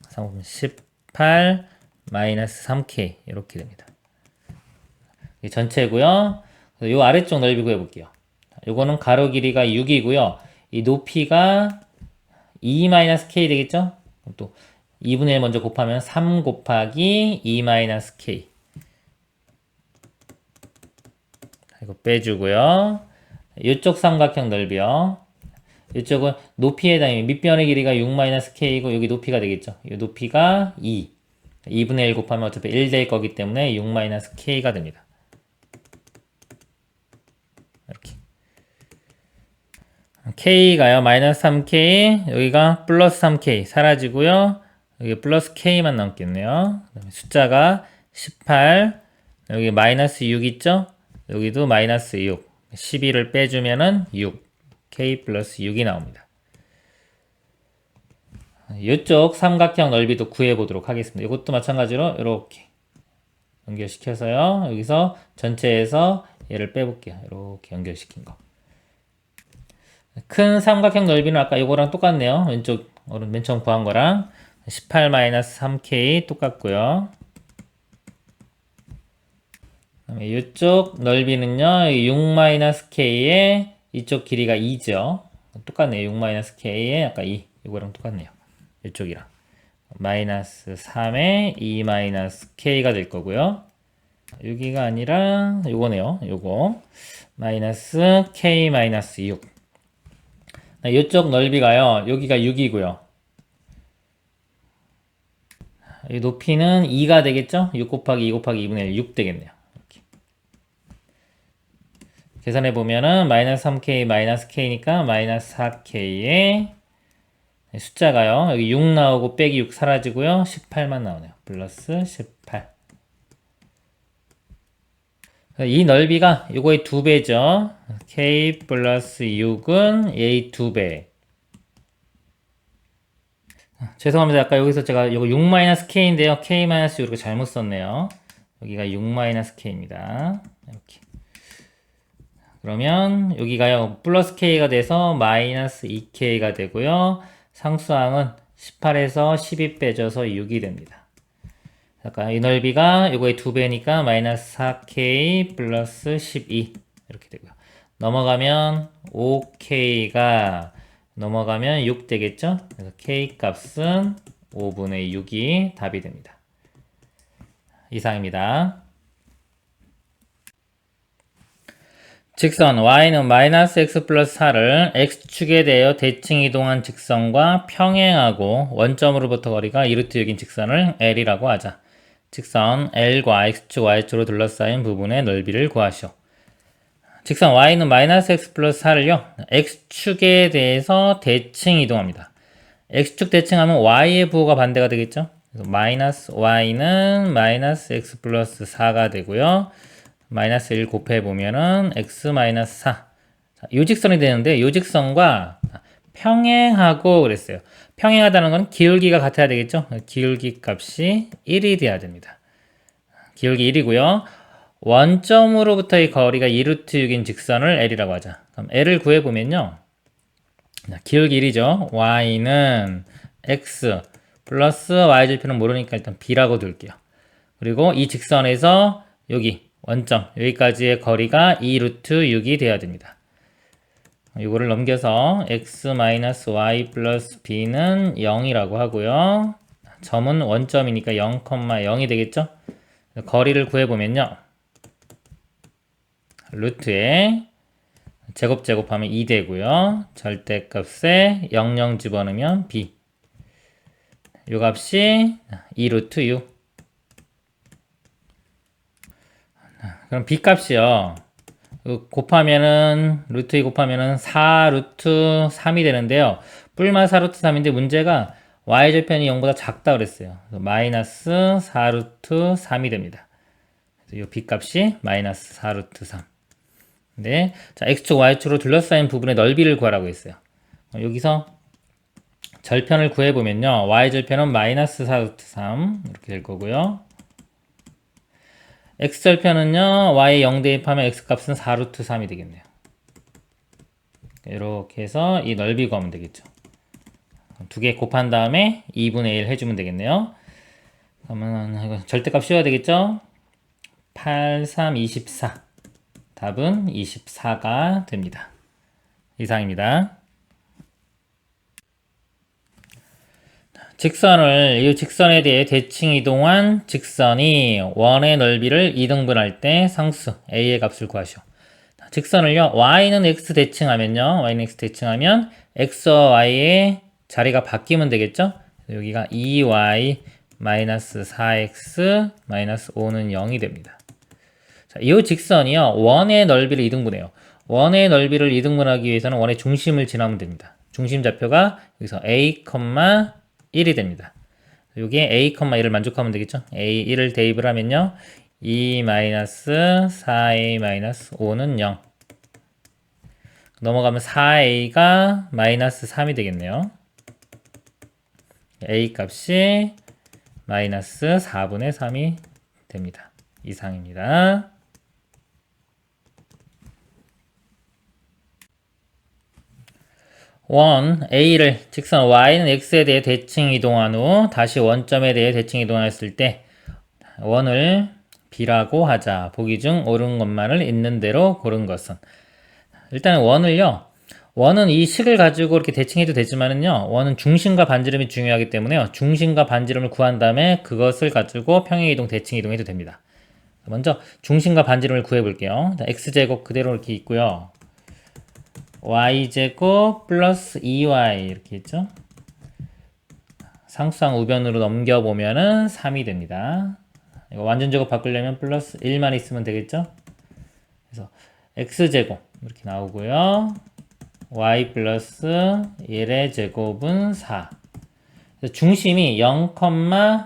3 곱하면 18 3K 이렇게 됩니다. 이 전체고요. 요 아래쪽 넓이 구해볼게요. 요거는 가로 길이가 6이고요. 이 높이가 2-K 되겠죠? 그럼 또 2분의 1 먼저 곱하면 3 곱하기 2-K. 이거 빼주고요. 이쪽 삼각형 넓이요. 이쪽은 높이에 해당해 밑변의 길이가 6-K이고 여기 높이가 되겠죠. 이 높이가 2. 2분의 1 곱하면 어차피 1 될 거기 때문에 6-K가 됩니다. 이렇게. K가요. 마이너스 3K, 여기가 플러스 3K 사라지고요. 여기 플러스 K만 남겠네요. 숫자가 18, 여기 마이너스 6 있죠? 여기도 마이너스 6, 12를 빼주면은 6, K 플러스 6이 나옵니다. 이쪽 삼각형 넓이도 구해보도록 하겠습니다. 이것도 마찬가지로 이렇게 연결시켜서요. 여기서 전체에서 얘를 빼볼게요. 이렇게 연결시킨 거. 큰 삼각형 넓이는 아까 이거랑 똑같네요. 왼쪽 맨 처음 구한 거랑 18-3K 똑같고요. 그다음에 이쪽 넓이는요, 6-K에 이쪽 길이가 2죠. 똑같네요. 6-K에 아까 2. 이거랑 똑같네요. 이쪽이랑. 마이너스 3에 2-K가 될 거고요. 여기가 아니라 요거네요. 요거. 마이너스 K-6. 이쪽 넓이가요. 여기가 6이고요. 이 높이는 2가 되겠죠? 6 곱하기 2 곱하기 2분의 1, 6 되겠네요. 이렇게. 계산해 보면은 마이너스 3K 마이너스 K니까 마이너스 4K에 숫자가요. 여기 6 나오고 빼기 6 사라지고요. 18만 나오네요. 플러스 18. 이 넓이가 요거의 2배죠. K 플러스 6은 A 2배. 죄송합니다. 아까 여기서 제가 요거 6-K인데요. K- 이렇게 잘못 썼네요. 여기가 6-K입니다. 이렇게. 그러면 여기가요. 플러스 K가 돼서 마이너스 2K가 되고요. 상수항은 18에서 12 빼줘서 6이 됩니다. 잠깐 이 넓이가 요거의 2배니까 마이너스 4K 플러스 12 이렇게 되고요. 넘어가면 5K가 넘어가면 6 되겠죠? 그래서 K 값은 5분의 6이 답이 됩니다. 이상입니다. 직선 y는 마이너스 x 플러스 4를 x축에 대하여 대칭 이동한 직선과 평행하고 원점으로부터 거리가 2루트 6인 직선을 L이라고 하자. 직선 L과 x축, y축으로 둘러싸인 부분의 넓이를 구하시오. 직선 y는 마이너스 x 플러스 4를요. x축에 대해서 대칭 이동합니다. x축 대칭하면 y의 부호가 반대가 되겠죠. 그래서 마이너스 y는 마이너스 x 플러스 4가 되고요. 마이너스 1 곱해보면은 x 마이너스 4. 자, 요 직선이 되는데 요 직선과 평행하고 그랬어요. 평행하다는 건 기울기가 같아야 되겠죠. 기울기 값이 1이 돼야 됩니다. 기울기 1이고요. 원점으로부터의 거리가 2루트 6인 직선을 L이라고 하자. 그럼 L을 구해보면요. 기울기 1이죠. Y는 X 플러스 Y절편은 모르니까 일단 B라고 둘게요. 그리고 이 직선에서 여기 원점 여기까지의 거리가 2루트 6이 돼야 됩니다. 이거를 넘겨서 x-y 플러스 b는 0이라고 하고요. 점은 원점이니까 0,0이 되겠죠? 거리를 구해보면요. 루트에 제곱하면 2 되고요. 절대값에 00 집어넣으면 b. 요 값이 2루트 6. 그럼 b 값이요. 곱하면은 루트 2 곱하면은 4 루트 3이 되는데요. 뿔마 4 루트 3인데 문제가 y절편이 0보다 작다 그랬어요. 마이너스 4 루트 3이 됩니다. 그래서 이 b 값이 마이너스 4 루트 3. 네, 자 x축 y축으로 둘러싸인 부분의 넓이를 구하라고 했어요. 여기서 절편을 구해보면요. y절편은 마이너스 4 루트 3 이렇게 될 거고요. x절편은요, y 0 대입하면 x값은 4루트 3이 되겠네요. 이렇게 해서 이 넓이 구하면 되겠죠. 두 개 곱한 다음에 2분의 1 해주면 되겠네요. 그러면 절대값 씌워야 되겠죠? 8, 3, 24. 답은 24가 됩니다. 이상입니다. 이 직선에 대해 대칭 이동한 직선이 원의 넓이를 2등분할 때 상수 a의 값을 구하시오. 직선을요, y는 x 대칭하면요, x와 y의 자리가 바뀌면 되겠죠? 여기가 2y 마이너스 4x 마이너스 5는 0이 됩니다. 자, 이 직선이요, 원의 넓이를 2등분해요. 원의 넓이를 2등분하기 위해서는 원의 중심을 지나면 됩니다. 중심 좌표가 여기서 a, 1이 됩니다. 여기에 a, 1을 만족하면 되겠죠? a 1을 대입을 하면요. 2-4a-5는 0. 넘어가면 4a가 마이너스 3이 되겠네요. a 값이 마이너스 4분의 3이 됩니다. 이상입니다. 원 A를 직선 Y는 X에 대해 대칭 이동한 후 다시 원점에 대해 대칭 이동했을 때 원을 B라고 하자. 보기 중 옳은 것만을 있는 대로 고른 것은. 일단 원은 이 식을 가지고 이렇게 대칭해도 되지만은요. 원은 중심과 반지름이 중요하기 때문에요. 중심과 반지름을 구한 다음에 그것을 가지고 평행이동, 대칭 이동해도 됩니다. 먼저 중심과 반지름을 구해 볼게요. X제곱 그대로 이렇게 있고요. y제곱 플러스 2y 이렇게 있죠. 상수항 우변으로 넘겨보면은 3이 됩니다. 이거 완전 제곱 바꾸려면 플러스 1만 있으면 되겠죠. 그래서 x제곱 이렇게 나오고요. y 플러스 1의 제곱은 4. 그래서 중심이 0,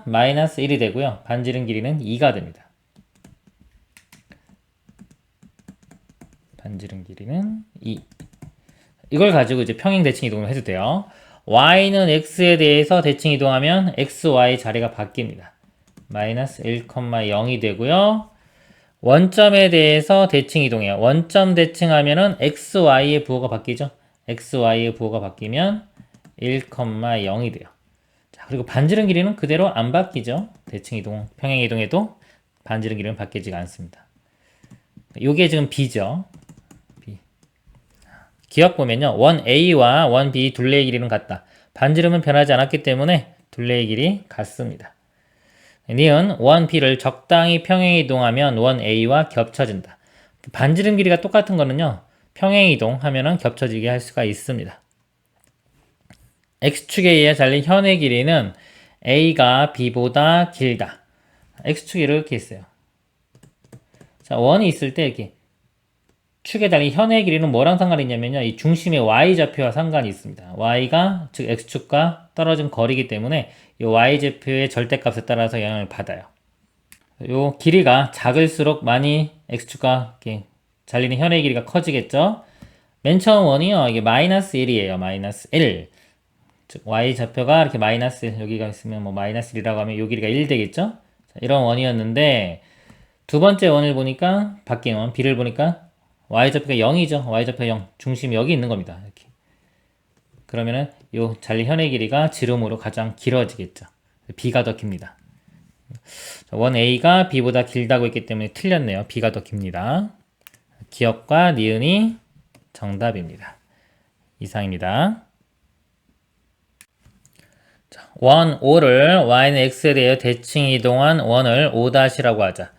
마이너스 1이 되고요. 반지름 길이는 2가 됩니다. 반지름 길이는 2. 이걸 가지고 이제 평행 대칭 이동을 해도 돼요. y는 x에 대해서 대칭 이동하면 x, y 자리가 바뀝니다. 마이너스 1,0이 되고요. 원점에 대해서 대칭 이동해요. 원점 대칭하면은 x, y의 부호가 바뀌죠. x, y의 부호가 바뀌면 1,0이 돼요. 자, 그리고 반지름 길이는 그대로 안 바뀌죠. 대칭 이동, 평행 이동해도 반지름 길이는 바뀌지가 않습니다. 요게 지금 b죠. 기억 보면요. 원 A와 원 B 둘레의 길이는 같다. 반지름은 변하지 않았기 때문에 둘레의 길이 같습니다. 니은 원 B를 적당히 평행 이동하면 원 A와 겹쳐진다. 반지름 길이가 똑같은 거는요. 평행 이동하면은 겹쳐지게 할 수가 있습니다. X축에 의해 잘린 현의 길이는 A가 B보다 길다. X축이 이렇게 있어요. 자, 원이 있을 때 이렇게 축에 달린 현의 길이는 뭐랑 상관이 있냐면요. 이 중심의 y좌표와 상관이 있습니다. y가 즉 x축과 떨어진 거리이기 때문에 이 y좌표의 절대값에 따라서 영향을 받아요. 요 길이가 작을수록 많이 x축과 이렇게 잘리는 현의 길이가 커지겠죠. 맨 처음 원이요. 이게 마이너스 1이에요. 마이너스 1. 즉 y좌표가 이렇게 마이너스 1 여기가 있으면 뭐 마이너스 1이라고 하면 요 길이가 1 되겠죠. 자, 이런 원이었는데 두 번째 원을 보니까 바뀐 원 b를 보니까 y좌표가 0이죠. y좌표 0. 중심이 여기 있는 겁니다. 이렇게. 그러면은 요 잘린 현의 길이가 지름으로 가장 길어지겠죠. b가 더 깁니다. 원 A가 B보다 길다고 했기 때문에 틀렸네요. B가 더 깁니다. 기억과 니은이 정답입니다. 이상입니다. 자, 원 O를 Y는 X에 대해 대칭 이동한 원을 O''이라고 하자.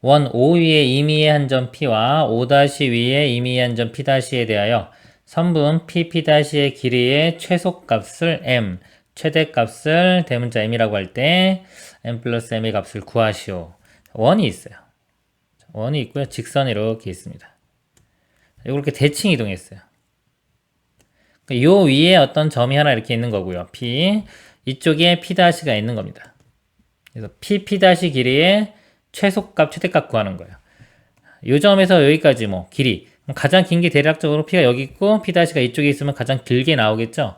원 O 위에 임의의 한 점 P와 O' 위에 임의의 한 점 P'에 대하여 선분 P'의 길이의 최소값을 M, 최대값을 대문자 M이라고 할 때 M 플러스 M의 값을 구하시오. 원이 있어요. 원이 있고요. 직선이 이렇게 있습니다. 이렇게 대칭 이동했어요. 요 위에 어떤 점이 하나 이렇게 있는 거고요. P, 이쪽에 P'가 있는 겁니다. 그래서 P' 길이의 최소값, 최대값 구하는 거예요. 요 점에서 여기까지 뭐 길이 가장 긴 게 대략적으로 P가 여기 있고 P'가 이쪽에 있으면 가장 길게 나오겠죠.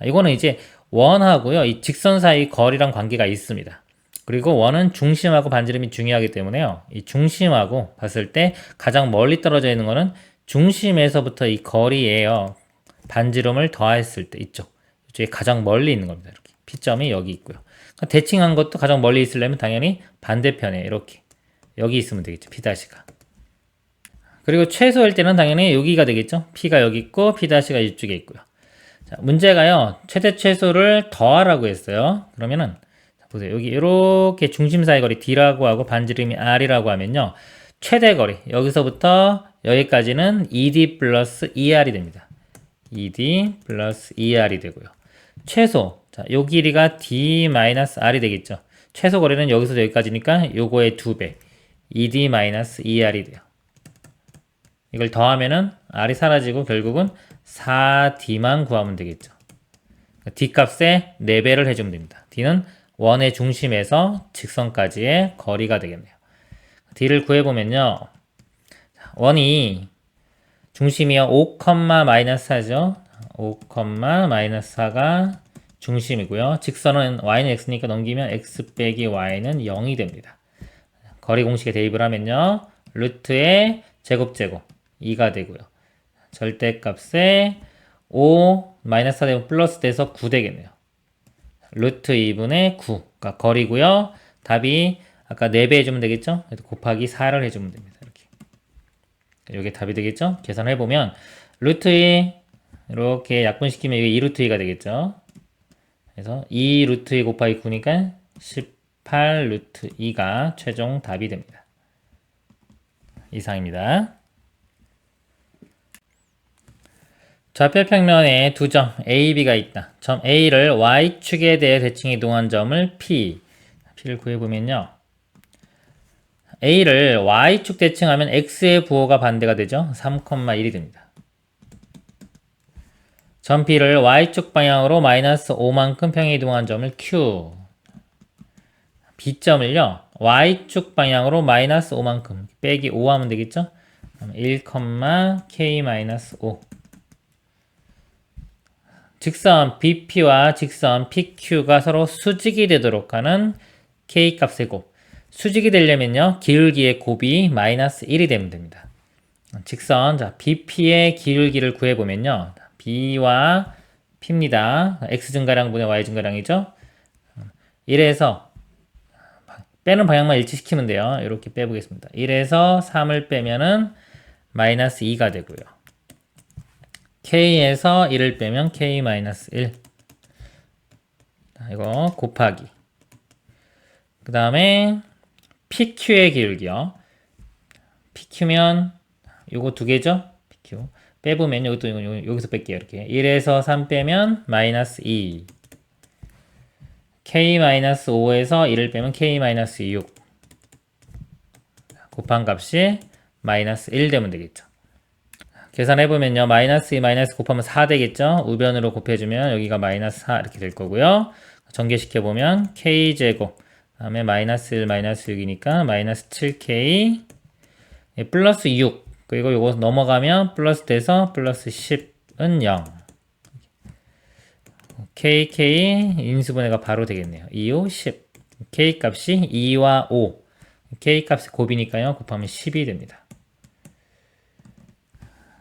이거는 이제 원하고요. 이 직선 사이 거리랑 관계가 있습니다. 그리고 원은 중심하고 반지름이 중요하기 때문에요. 이 중심하고 봤을 때 가장 멀리 떨어져 있는 거는 중심에서부터 이 거리예요. 반지름을 더했을 때 이쪽에 가장 멀리 있는 겁니다. 이렇게 P점이 여기 있고요. 대칭한 것도 가장 멀리 있으려면 당연히 반대편에 이렇게 여기 있으면 되겠죠. P'가. 그리고 최소일 때는 당연히 여기가 되겠죠. P가 여기 있고 P'가 이쪽에 있고요. 자, 문제가요. 최대 최소를 더하라고 했어요. 그러면은 보세요. 여기 이렇게 중심 사이 거리 D라고 하고 반지름이 R이라고 하면요. 최대 거리 여기서부터 여기까지는 ED 플러스 ER이 됩니다. ED 플러스 ER이 되고요. 최소 자, 요 길이가 D-R이 되겠죠. 최소 거리는 여기서 여기까지니까 요거의 2배 ED-ER이 돼요. 이걸 더하면은 R이 사라지고 결국은 4D만 구하면 되겠죠. D 값에 4배를 해주면 됩니다. D는 원의 중심에서 직선까지의 거리가 되겠네요. D를 구해보면요. 원이 중심이요. 5,-4죠. 5,-4가 중심이고요. 직선은 y는 x니까 넘기면 x 빼기 y는 0이 됩니다. 거리 공식에 대입을 하면요. 루트의 제곱 2가 되고요. 절대값에 5 마이너스 4 되면 플러스 돼서 9 되겠네요. 루트 2분의 9가 거리고요. 답이 아까 4배 해주면 되겠죠? 곱하기 4를 해주면 됩니다. 이렇게. 이게 답이 되겠죠? 계산해보면 루트 2 이렇게 약분시키면 이게 2루트 2가 되겠죠? 그래서 2 루트 2 곱하기 9니까 18 루트 2가 최종 답이 됩니다. 이상입니다. 좌표 평면에 두 점 A, B가 있다. 점 A를 Y축에 대해 대칭 이동한 점을 P를 구해보면요. A를 Y축 대칭하면 X의 부호가 반대가 되죠. 3,1이 됩니다. 점 B를 Y축 방향으로 마이너스 5만큼 평행 이동한 점을 Q. B점을요. Y축 방향으로 마이너스 5만큼 빼기 5 하면 되겠죠. 1,K-5. 직선 BP와 직선 PQ가 서로 수직이 되도록 하는 K값의 곱. 수직이 되려면요. 기울기의 곱이 마이너스 1이 되면 됩니다. 직선 자 BP의 기울기를 구해보면요. B와 P입니다. X 증가량분의 Y 증가량이죠. 1에서 빼는 방향만 일치시키면 돼요. 이렇게 빼보겠습니다. 1에서 3을 빼면은 마이너스 2가 되고요. K에서 1을 빼면 K-1. 이거 곱하기. 그 다음에 PQ의 기울기요. PQ면 요거 두 개죠? PQ. 빼보면 여기도 여기서 뺄게요. 이렇게 1에서 3 빼면 마이너스 2. K-5에서 1을 빼면 K-6. 곱한 값이 마이너스 1 되면 되겠죠. 계산해보면요. 마이너스 2 마이너스 곱하면 4 되겠죠? 우변으로 곱해주면 여기가 마이너스 4 이렇게 될 거고요. 전개시켜보면 k제곱 다음에 마이너스 1 마이너스 6이니까 마이너스 7k 플러스 6 그리고 요거 넘어가면 플러스 돼서 플러스 10은 0 kk 인수분해가 바로 되겠네요. 2, 5, 10 k 값이 2와 5 k 값이 곱이니까요. 곱하면 10이 됩니다.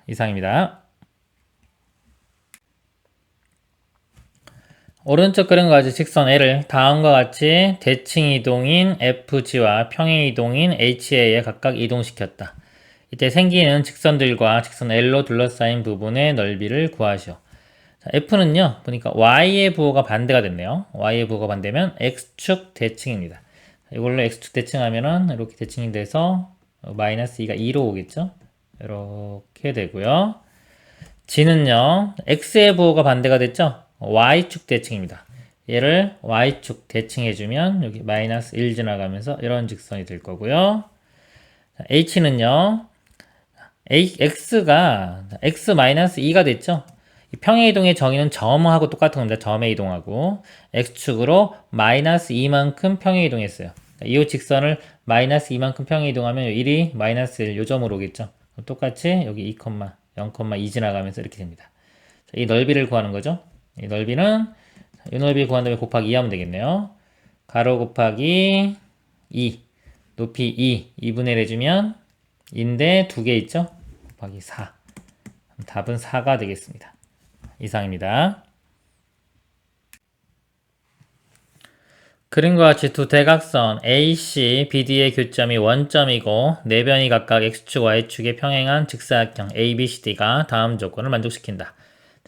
이상입니다. 오른쪽 그림과 같이 직선 L을 다음과 같이 대칭 이동인 FG와 평행 이동인 HA에 각각 이동시켰다. 이때 생기는 직선들과 직선 L로 둘러싸인 부분의 넓이를 구하시오. 자, F는요, 보니까 Y의 부호가 반대가 됐네요. Y의 부호가 반대면 X축 대칭입니다. 이걸로 X축 대칭하면은 이렇게 대칭이 돼서 마이너스 2가 2로 오겠죠? 이렇게 되고요. G는요, X의 부호가 반대가 됐죠? Y축 대칭입니다. 얘를 Y축 대칭해주면 여기 마이너스 1 지나가면서 이런 직선이 될 거고요. H는요, X가 X-2가 됐죠? 평행 이동의 정의는 점하고 똑같은 겁니다. 점에 이동하고 X축으로 마이너스 2만큼 평행 이동했어요. 이 직선을 마이너스 2만큼 평행 이동하면 1이 마이너스 1 요점으로 오겠죠. 똑같이 여기 2, 0,2 지나가면서 이렇게 됩니다. 이 넓이를 구하는 거죠. 이 넓이는 이 넓이 구한 다음에 곱하기 2 하면 되겠네요. 가로 곱하기 2 높이 2분의 1 해주면 인데 2개 있죠? 곱하기 4 답은 4가 되겠습니다. 이상입니다. 그림과 같이 두 대각선 AC, BD의 교점이 원점이고 내변이 각각 X축, Y축에 평행한 직사각형 ABCD가 다음 조건을 만족시킨다.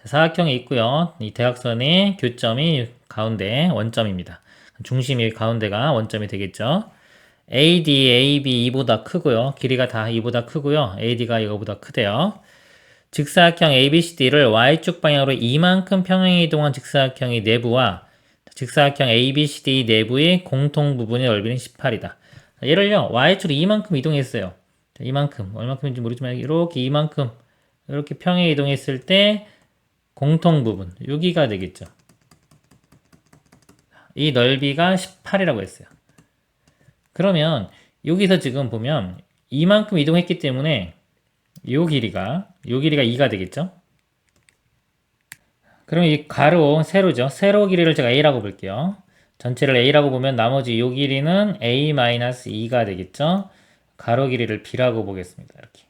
사각형이 있고요. 이 대각선의 교점이 가운데 원점입니다. 중심이 가운데가 원점이 되겠죠. AD, AB 이보다 크고요. 길이가 다 이보다 크고요. AD가 이거보다 크대요. 직사각형 ABCD를 Y축 방향으로 이만큼 평행 이동한 직사각형의 내부와 직사각형 ABCD 내부의 공통 부분의 넓이는 18이다. 얘를요, Y축으로 이만큼 이동했어요. 이만큼, 얼마큼인지 모르지만 이렇게 이만큼 이렇게 평행 이동했을 때 공통 부분, 여기가 되겠죠. 이 넓이가 18이라고 했어요. 그러면 여기서 지금 보면 이만큼 이동했기 때문에 요 길이가 2가 되겠죠. 그럼 이 가로, 세로죠. 세로 길이를 제가 A라고 볼게요. 전체를 A라고 보면 나머지 요 길이는 A-2가 되겠죠. 가로 길이를 B라고 보겠습니다. 이렇게.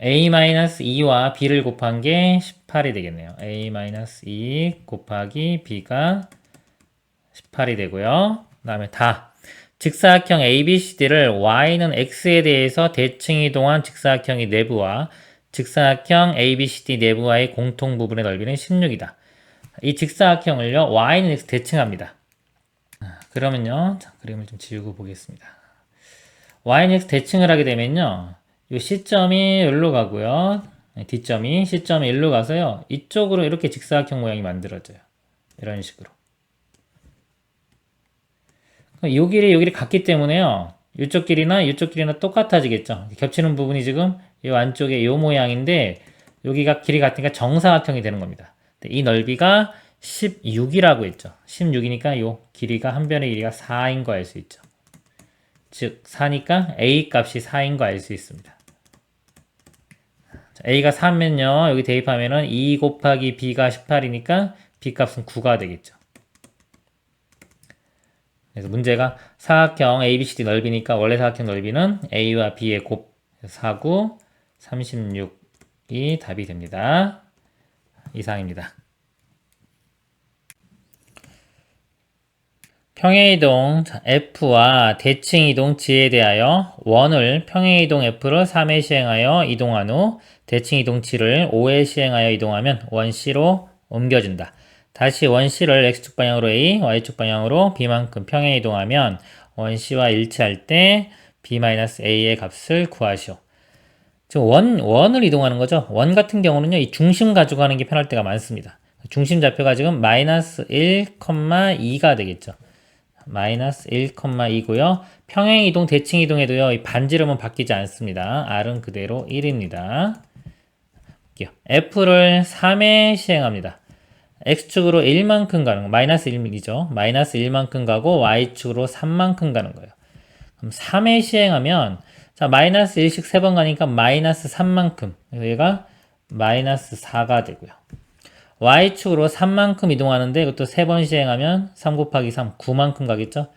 A-2와 B를 곱한 게 18이 되겠네요. A-2 곱하기 B가 18이 되고요. 그 다음에 다 직사각형 ABCD를 Y는 X에 대해서 대칭 이동한 직사각형의 내부와 직사각형 ABCD 내부와의 공통 부분의 넓이는 16이다. 이 직사각형을요, Y는 X 대칭합니다. 그러면요, 자, 그림을 좀 지우고 보겠습니다. Y는 X 대칭을 하게 되면요, 이 C점이 여기로 가고요, D점이 C점이 여기로 가서요, 이쪽으로 이렇게 직사각형 모양이 만들어져요. 이런 식으로. 요 길이 여기를 같기 때문에요, 이쪽 길이나 이쪽 길이나 똑같아지겠죠. 겹치는 부분이 지금 이 안쪽에 이 모양인데 여기가 길이 같으니까 정사각형이 되는 겁니다. 이 넓이가 16이라고 했죠. 16이니까 이 길이가 한 변의 길이가 4인 거 알 수 있죠. 즉 4니까 A 값이 4인 거 알 수 있습니다. 자, A가 4면요. 여기 대입하면은 2 곱하기 B가 18이니까 B 값은 9가 되겠죠. 그래서 문제가 사각형 ABCD 넓이니까 원래 사각형 넓이는 A와 B의 곱 4, 9, 36이 답이 됩니다. 이상입니다. 평행이동 F와 대칭이동 G에 대하여 원을 평행이동 F를 3회 시행하여 이동한 후 대칭이동 G를 5회 시행하여 이동하면 원 C로 옮겨진다. 다시 원 C를 X축 방향으로 A, Y축 방향으로 B만큼 평행이동하면 원 C와 일치할 때 B-A의 값을 구하시오. 지금 원을 이동하는 거죠. 원 같은 경우는요, 이 중심 가지고 가는 게 편할 때가 많습니다. 중심 좌표가 지금 마이너스 1,2가 되겠죠. 마이너스 1,2고요. 평행이동, 대칭이동에도요, 이 반지름은 바뀌지 않습니다. R은 그대로 1입니다. f를 3에 시행합니다. x축으로 1만큼 가는 거, 마이너스 1이죠. 마이너스 1만큼 가고 y축으로 3만큼 가는 거예요. 그럼 3에 시행하면 자 마이너스 1씩 3번 가니까 마이너스 3만큼, 그래서 얘가 마이너스 4가 되고요. y축으로 3만큼 이동하는데 이것도 3번 시행하면 3 곱하기 3, 9만큼 가겠죠?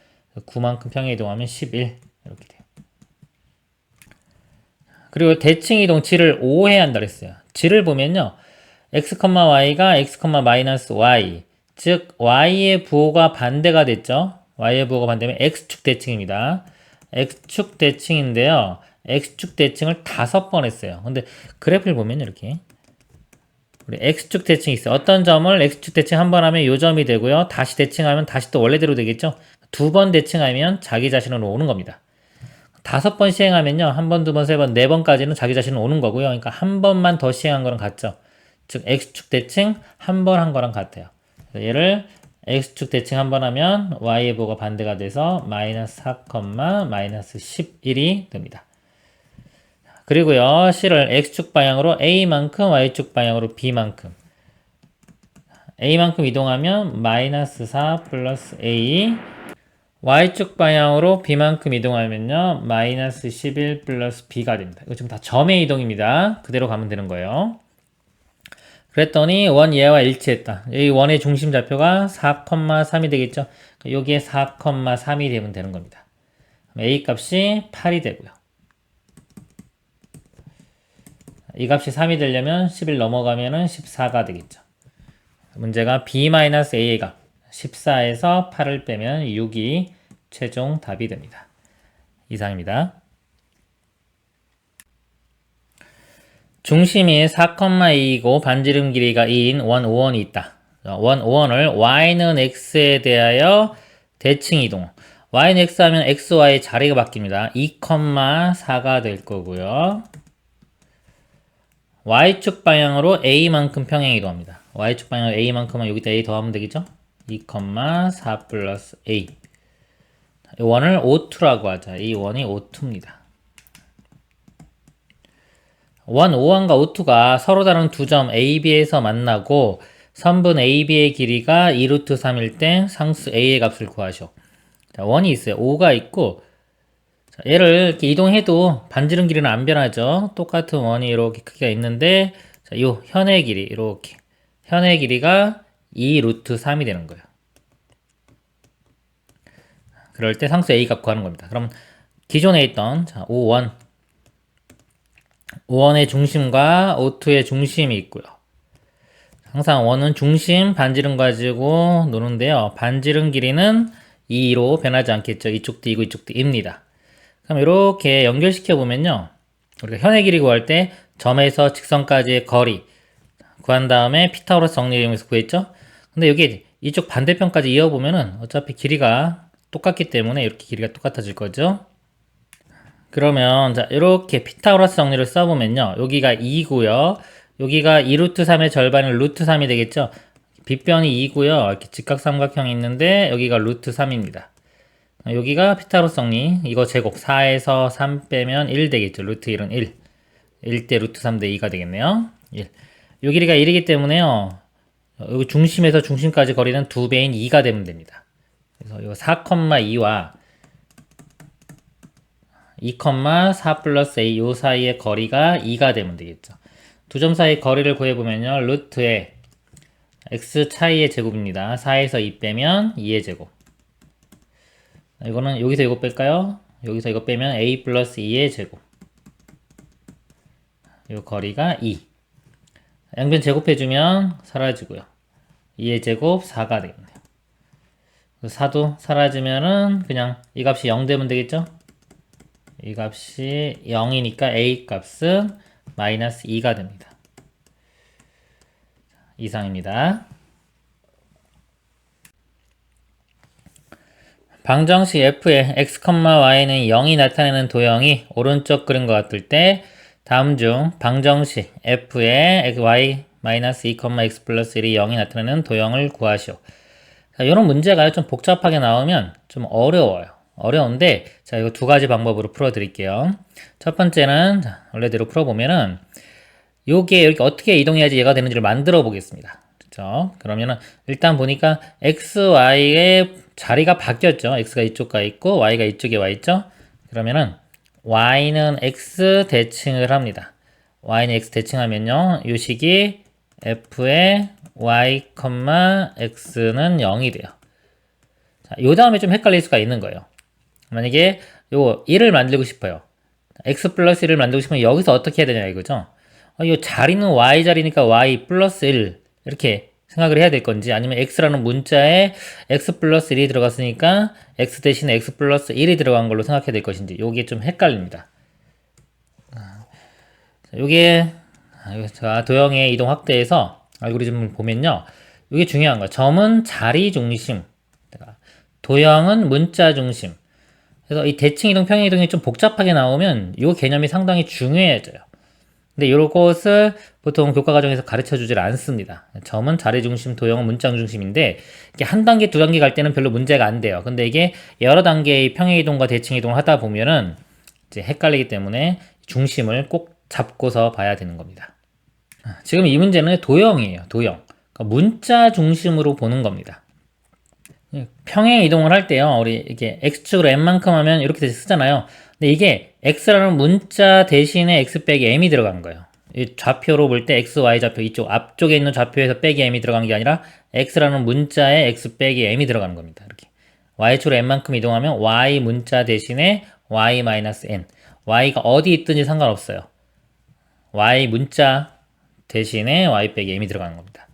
9만큼 평행 이동하면 11 이렇게 돼요. 그리고 대칭 이동 g를 5 해야 한다 그랬어요. g를 보면요. x, y가 x, 마이너스 y, 즉 y의 부호가 반대가 됐죠. y의 부호가 반대면 x축 대칭입니다. x축 대칭인데요. x축 대칭을 5번 했어요. 근데 그래프를 보면 이렇게 우리 x축 대칭이 있어요. 어떤 점을 x축 대칭 한 번 하면 요 점이 되고요. 다시 대칭하면 다시 또 원래대로 되겠죠. 2번 대칭하면 자기 자신으로 오는 겁니다. 5번 시행하면요. 1번, 2번, 3번, 4번까지는 자기 자신으로 오는 거고요. 그러니까 한 번만 더 시행한 거랑 같죠. 즉 x축 대칭 한 번 한 거랑 같아요. 얘를 x축 대칭 한 번 하면 y의 부호가 반대가 돼서 마이너스 4, 마이너스 11이 됩니다. 그리고요, C를 x축 방향으로 a만큼, y축 방향으로 b만큼. a만큼 이동하면 마이너스 4 플러스 a, y축 방향으로 b만큼 이동하면요, 마이너스 11 플러스 b가 됩니다. 이거 지금 다 점의 이동입니다. 그대로 가면 되는 거예요. 그랬더니 원 얘와 일치했다. 이 원의 중심 좌표가 4,3이 되겠죠. 여기에 4,3이 되면 되는 겁니다. a 값이 8이 되고요. 이 값이 3이 되려면 11 넘어가면은 14가 되겠죠. 문제가 b-a의 값 14에서 8을 빼면 6이 최종 답이 됩니다. 이상입니다. 중심이 4,2이고 반지름 길이가 2인 원 5원이 있다. 원 5원을 y는 x에 대하여 대칭 이동. y는 x 하면 xy 자리가 바뀝니다. 2,4가 될 거고요. y축 방향으로 a만큼 평행 이동합니다. y축 방향으로 a만큼은 여기다 a 더하면 되겠죠? 2,4 플러스 a. 이 원을 O2라고 하자. 이 원이 O2입니다. 원 O1과 O2가 서로 다른 두 점 AB에서 만나고 선분 AB의 길이가 2루트 3일 때 상수 A의 값을 구하시오. 자, 원이 있어요. O가 있고 자, 얘를 이렇게 이동해도 반지름 길이는 안 변하죠. 똑같은 원이 이렇게 크기가 있는데 자, 요 현의 길이 이렇게 현의 길이가 2루트 3이 되는 거예요. 그럴 때 상수 A 값 구하는 겁니다. 그럼 기존에 있던 자, O1 5원의 중심과 O2의 중심이 있고요. 항상 원은 중심, 반지름 가지고 노는데요. 반지름 길이는 2로 변하지 않겠죠. 이쪽도 2고 이쪽도 2입니다. 그럼 이렇게 연결시켜 보면요. 우리가 현의 길이 구할 때 점에서 직선까지의 거리 구한 다음에 피타고라스 정리 이용해서 구했죠. 근데 여기 이쪽 반대편까지 이어보면은 어차피 길이가 똑같기 때문에 이렇게 길이가 똑같아질 거죠. 그러면 자 이렇게 피타고라스 정리를 써보면요. 여기가 2고요. 여기가 2루트 3의 절반은 루트 3이 되겠죠. 빗변이 2고요. 이렇게 직각삼각형이 있는데 여기가 루트 3입니다. 여기가 피타고라스 정리. 이거 제곱 4에서 3 빼면 1 되겠죠. 루트 1은 1. 1대 루트 3 대 2가 되겠네요. 1. 요 길이가 1이기 때문에요. 여기 중심에서 중심까지 거리는 2배인 2가 되면 됩니다. 그래서 이 4,2와 2,4 플러스 a 요 사이의 거리가 2가 되면 되겠죠. 두 점 사이 거리를 구해보면요. 루트에 x 차이의 제곱입니다. 4에서 2 빼면 2의 제곱. 이거는 여기서 이거 뺄까요? 여기서 이거 빼면 a 플러스 2의 제곱. 요 거리가 2. 양변 제곱해주면 사라지고요. 2의 제곱 4가 되겠네요. 4도 사라지면은 그냥 이 값이 0 되면 되겠죠? 이 값이 0이니까 a 값은 마이너스 2가 됩니다. 이상입니다. 방정식 f의 x, y는 0이 나타내는 도형이 오른쪽 그림 과 같을 때 다음 중 방정식 f의 y 마이너스 2, x 플러스 1이 0이 나타내는 도형을 구하시오. 자, 이런 문제가 좀 복잡하게 나오면 좀 어려워요. 어려운데 자 이거 두 가지 방법으로 풀어 드릴게요. 첫 번째는 자, 원래대로 풀어보면은 요게 이렇게 어떻게 이동해야지 얘가 되는지를 만들어 보겠습니다. 그죠? 그러면은 일단 보니까 x, y의 자리가 바뀌었죠. x가 이쪽 가 있고 y가 이쪽에 와 있죠. 그러면은 y는 x 대칭을 합니다. y는 x 대칭하면요. 요 식이 f의 y, x는 0이 돼요. 자, 요 다음에 좀 헷갈릴 수가 있는 거예요. 만약에 요 1을 만들고 싶어요. x 플러스 1을 만들고 싶으면 여기서 어떻게 해야 되냐 이거죠. 이 자리는 y 자리니까 y 플러스 1 이렇게 생각을 해야 될 건지, 아니면 x라는 문자에 x 플러스 1이 들어갔으니까 x 대신에 x 플러스 1이 들어간 걸로 생각해야 될 것인지, 요게 좀 헷갈립니다. 요게 자, 도형의 이동 확대에서 알고리즘을 보면요, 이게 중요한 거예요. 점은 자리 중심, 도형은 문자 중심. 그래서 이 대칭 이동, 평행 이동이 좀 복잡하게 나오면 이 개념이 상당히 중요해져요. 근데 이것을 보통 교과 과정에서 가르쳐 주질 않습니다. 점은 자리 중심, 도형은 문자 중심인데 이게 한 단계, 두 단계 갈 때는 별로 문제가 안 돼요. 근데 이게 여러 단계의 평행 이동과 대칭 이동을 하다 보면은 이제 헷갈리기 때문에 중심을 꼭 잡고서 봐야 되는 겁니다. 지금 이 문제는 도형이에요. 도형. 그러니까 문자 중심으로 보는 겁니다. 평행 이동을 할 때요, 우리 이렇게 x축으로 n만큼 하면 이렇게 쓰잖아요. 근데 이게 x라는 문자 대신에 x 빼기 m이 들어간 거예요. 이 좌표로 볼 때 x, y 좌표 이쪽 앞쪽에 있는 좌표에서 빼기 m이 들어간 게 아니라 x라는 문자에 x 빼기 m이 들어가는 겁니다. 이렇게 y축으로 n만큼 이동하면 y 문자 대신에 y-n, y가 어디 있든지 상관없어요. y 문자 대신에 y 빼기 m이 들어가는 겁니다.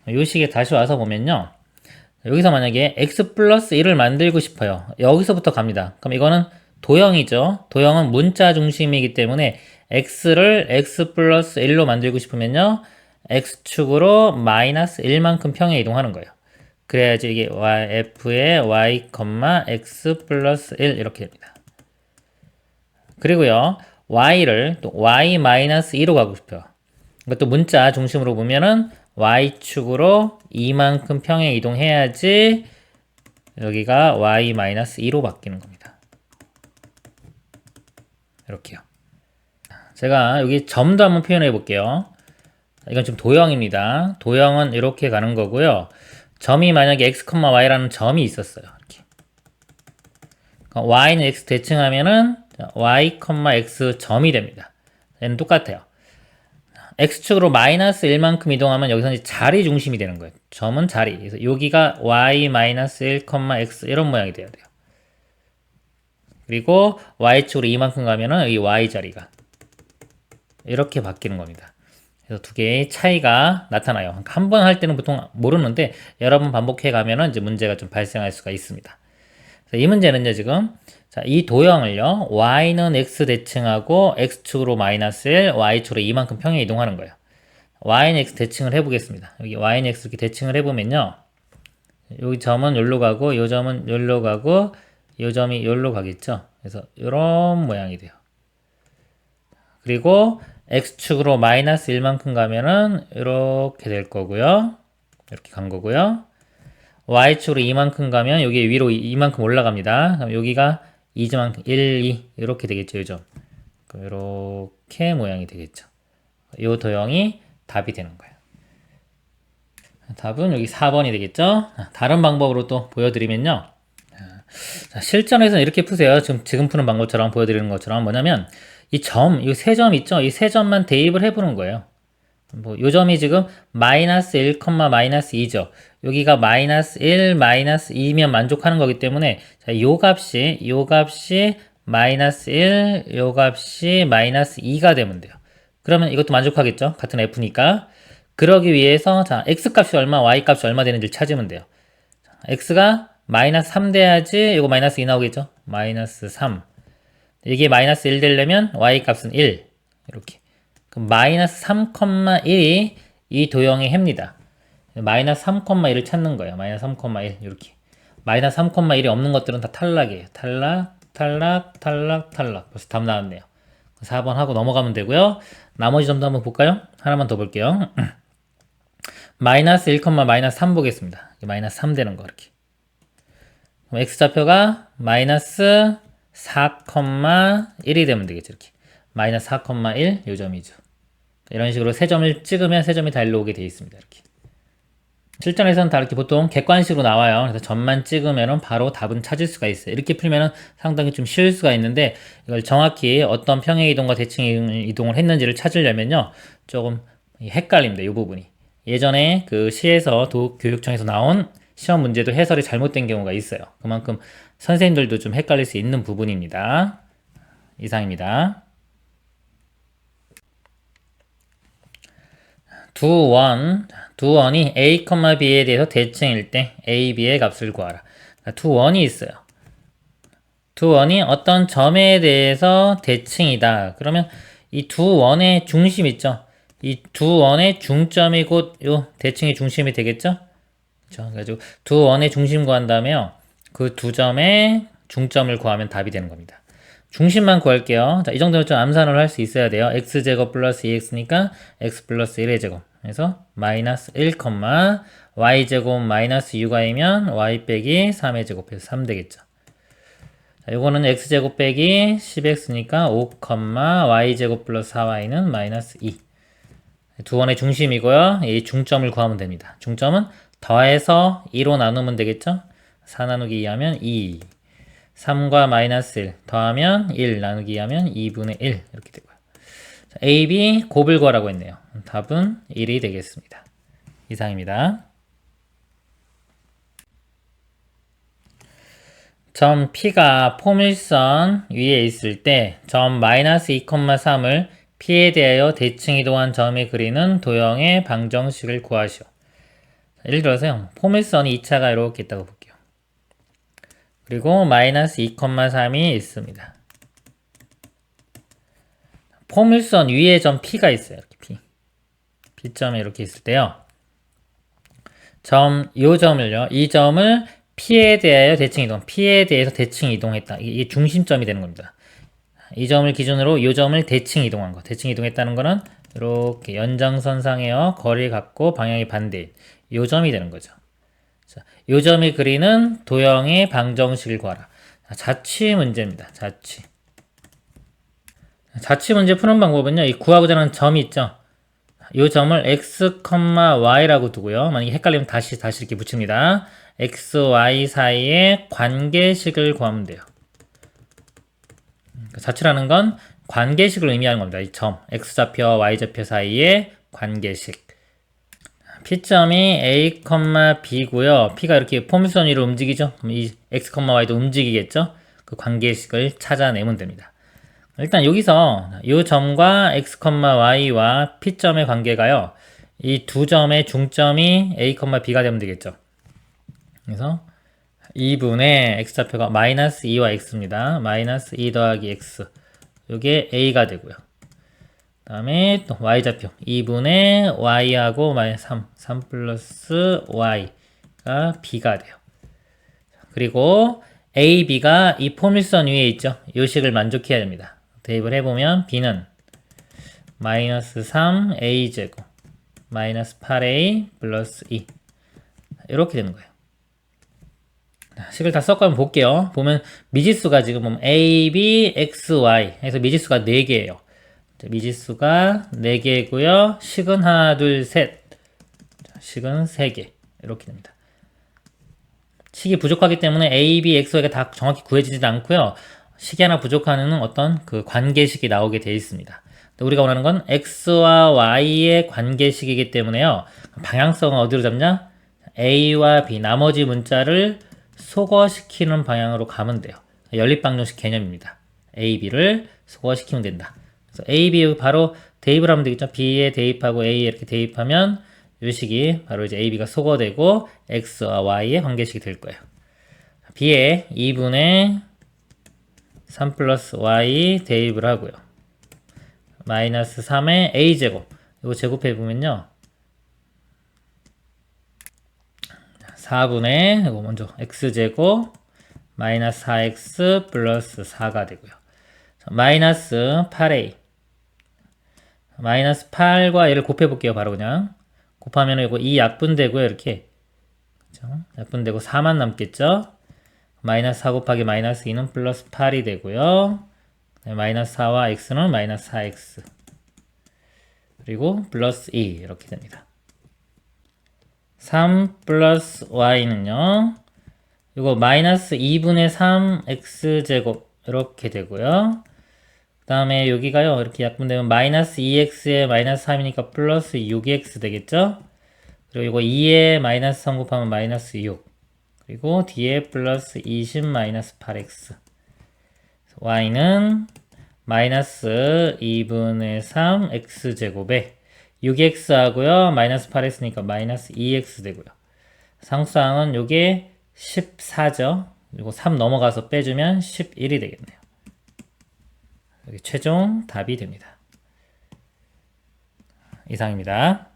이 식에 다시 와서 보면요, 여기서 만약에 x 플러스 1을 만들고 싶어요. 여기서부터 갑니다. 그럼 이거는 도형이죠. 도형은 문자 중심이기 때문에 x를 x 플러스 1로 만들고 싶으면요, x축으로 마이너스 1만큼 평행 이동하는 거예요. 그래야지 이게 f의 y, x 플러스 1 이렇게 됩니다. 그리고요, y를 또 y 마이너스 2로 가고 싶어요. 이것도 문자 중심으로 보면은 y축으로 이만큼 평행 이동해야지 여기가 y-2로 바뀌는 겁니다. 이렇게요. 제가 여기 점도 한번 표현해 볼게요. 이건 좀 도형입니다. 도형은 이렇게 가는 거고요. 점이 만약에 x, y라는 점이 있었어요. 이렇게. y는 x 대칭하면은 y, x 점이 됩니다. 얘는 똑같아요. x축으로 마이너스 1만큼 이동하면 여기서 이제 자리 중심이 되는 거예요. 점은 자리. 그래서 여기가 y-1, x 이런 모양이 돼야 돼요. 그리고 y축으로 이만큼 가면은 여기 y 자리가 이렇게 바뀌는 겁니다. 그래서 두 개의 차이가 나타나요. 한 번 할 때는 보통 모르는데 여러 번 반복해 가면은 이제 문제가 좀 발생할 수가 있습니다. 이 문제는요, 지금 자, 이 도형을요, y는 x 대칭하고 x축으로 마이너스 1, y축으로 이만큼 평행 이동하는 거예요. y는 x 대칭을 해보겠습니다. 여기 y는 x 이렇게 대칭을 해보면요, 여기 점은 여기로 가고, 요 점은 여기로 가고, 요 점이 여기로 가겠죠. 그래서 이런 모양이 돼요. 그리고 x축으로 마이너스 1만큼 가면은 이렇게 될 거고요. 이렇게 간 거고요. y축으로 이만큼 가면 여기 위로 이만큼 올라갑니다. 그럼 여기가 2점만큼 1, 2 이렇게 되겠죠. 요점 이렇게 모양이 되겠죠. 요 도형이 답이 되는 거예요. 답은 여기 4번이 되겠죠. 다른 방법으로 또 보여드리면요, 자, 실전에서는 이렇게 푸세요. 지금 푸는 방법처럼 보여드리는 것처럼 뭐냐면 이 세 점 있죠. 이 세 점만 대입을 해보는 거예요. 요 점이 지금 마이너스 1, 마이너스 2죠. 여기가 마이너스 1, 마이너스 2면 만족하는 거기 때문에 자, 요 값이 마이너스 1, 요 값이 마이너스 2가 되면 돼요. 그러면 이것도 만족하겠죠? 같은 f니까. 그러기 위해서 자, x 값이 얼마, y 값이 얼마 되는지를 찾으면 돼요. 자, x가 마이너스 3 돼야지 이거 마이너스 2 나오겠죠? 마이너스 3. 이게 마이너스 1 되려면 y 값은 1. 이렇게. 그럼 마이너스 3,1이 이 도형의 해입니다. 마이너스 3,1을 찾는 거예요. 마이너스 3,1 이렇게. 마이너스 3,1이 없는 것들은 다 탈락이에요. 탈락. 벌써 답 나왔네요. 4번 하고 넘어가면 되고요. 나머지 점도 한번 볼까요? 하나만 더 볼게요. 마이너스 1, 마이너스 3 보겠습니다. 마이너스 3 되는 거 이렇게. 그럼 x좌표가 마이너스 4,1이 되면 되겠죠. 이렇게. 마이너스 4,1 요 점이죠. 이런 식으로 세 점을 찍으면 세 점이 다 일로 오게 되어 있습니다. 이렇게. 실전에서는 다 이렇게 보통 객관식으로 나와요. 그래서 점만 찍으면 바로 답은 찾을 수가 있어요. 이렇게 풀면 상당히 좀 쉬울 수가 있는데 이걸 정확히 어떤 평행 이동과 대칭 이동을 했는지를 찾으려면요. 조금 헷갈립니다. 이 부분이. 예전에 그 시에서 교육청에서 나온 시험 문제도 해설이 잘못된 경우가 있어요. 그만큼 선생님들도 좀 헷갈릴 수 있는 부분입니다. 이상입니다. 두원이 a, b에 대해서 대칭일 때 a, b의 값을 구하라. 두원이 있어요. 두원이 어떤 점에 대해서 대칭이다. 그러면 이 두원의 중심 있죠? 이 두원의 중점이 곧 요 대칭의 중심이 되겠죠? 그렇죠? 그래가지고 두원의 중심 구한다음에요. 그 두 점의 중점을 구하면 답이 되는 겁니다. 중심만 구할게요. 자, 이 정도면 좀 암산을 할 수 있어야 돼요. x제곱 플러스 2x니까 x 플러스 1의 제곱. 그래서 마이너스 1, y제곱 마이너스 6y면 y 빼기 3의 제곱해서 3 되겠죠. 자, 요거는 x제곱 빼기 10x니까 5, y제곱 플러스 4y는 마이너스 2. 두 원의 중심이고요. 이 중점을 구하면 됩니다. 중점은 더해서 2로 나누면 되겠죠? 4 나누기 2 하면 2. 3과 마이너스 1 더하면 1 나누기 2 하면 2분의 1 이렇게 되고요. 자, A, B 곱을 구하라고 했네요. 답은 1이 되겠습니다. 이상입니다. 점 P가 포물선 위에 있을 때 점 마이너스 2,3을 P에 대하여 대칭 이동한 점이 그리는 도형의 방정식을 구하시오. 예를 들어서요. 포물선이 2차가 이렇게 있다고 볼게요. 그리고 마이너스 2,3이 있습니다. 포물선 위에 점 P가 있어요. 이렇게 P. P점이 이렇게 있을 때요. 요 점을요. 이 점을 P에 대하여 대칭 이동. P에 대해서 대칭 이동했다. 이게 중심점이 되는 겁니다. 이 점을 기준으로 이 점을 대칭 이동한 거. 대칭 이동했다는 거는 이렇게 연장선상에요. 거리를 갖고 방향이 반대인 이 점이 되는 거죠. 자, 이 점이 그리는 도형의 방정식을 구하라. 자취 문제입니다. 자취 문제 푸는 방법은요. 이 구하고자 하는 점이 있죠. 이 점을 x, y라고 두고요. 만약에 헷갈리면 다시 이렇게 붙입니다. x, y 사이의 관계식을 구하면 돼요. 자취라는 건 관계식을 의미하는 겁니다. 이 점, x좌표와 y좌표 사이의 관계식. P점이 A, B고요. P가 이렇게 포물선 위로 움직이죠. 그럼 이 x, y도 움직이겠죠. 그 관계식을 찾아내면 됩니다. 일단 여기서 이 점과 x, y와 P점의 관계가요. 이 두 점의 중점이 A, B가 되면 되겠죠. 그래서 2분의 x좌표가 마이너스 2와 x입니다. 마이너스 2 더하기 x. 이게 a가 되고요. 그 다음에 또 y좌표 2분의 y하고 마이너스 3 플러스 y가 b가 돼요. 그리고 a, b가 이 포물선 위에 있죠. 이 식을 만족해야 됩니다. 대입을 해보면 b는 마이너스 3a제곱 마이너스 8a 플러스 2 이렇게 되는 거예요. 식을 다 섞어 볼게요. 보면 미지수가 지금 보면 A, B, X, Y 해서 미지수가 4개예요. 미지수가 4개고요. 식은 하나, 둘, 셋. 식은 3개. 이렇게 됩니다. 식이 부족하기 때문에 A, B, X, Y가 다 정확히 구해지지 않고요. 식이 하나 부족한 어떤 그 관계식이 나오게 되어 있습니다. 우리가 원하는 건 X와 Y의 관계식이기 때문에요. 방향성은 어디로 잡냐? A와 B 나머지 문자를 소거시키는 방향으로 가면 돼요. 연립방정식 개념입니다. A, B를 소거시키면 된다. 그래서 A, B 바로 대입을 하면 되겠죠. B에 대입하고 A에 이렇게 대입하면 이 식이 바로 이제 A, B가 소거되고 X와 Y의 관계식이 될 거예요. B에 2분의 3 플러스 Y 대입을 하고요. 마이너스 3의 A제곱. 이거 제곱해보면요. 4분의 이거 먼저 x제곱 마이너스 4x 플러스 4가 되고요. 마이너스 8a 마이너스 8과 얘를 곱해볼게요. 바로 그냥 곱하면 이거 2 약분되고요. 이렇게 그렇죠? 약분되고 4만 남겠죠. 마이너스 4 곱하기 마이너스 2는 플러스 8이 되고요. 마이너스 4와 x는 마이너스 4x 그리고 플러스 2 이렇게 됩니다. 3 플러스 y는요. 이거 마이너스 2분의 3 x제곱 이렇게 되고요. 그 다음에 여기가요. 이렇게 약분되면 마이너스 2x에 마이너스 3이니까 플러스 6x 되겠죠? 그리고 이거 2에 마이너스 3 곱하면 마이너스 6. 그리고 뒤에 플러스 20 마이너스 8x. y는 마이너스 2분의 3 x제곱에 6x 하고요. 마이너스 8x니까 마이너스 2x 되고요. 상수항은 요게 14죠. 그리고 3 넘어가서 빼주면 11이 되겠네요. 여기 최종 답이 됩니다. 이상입니다.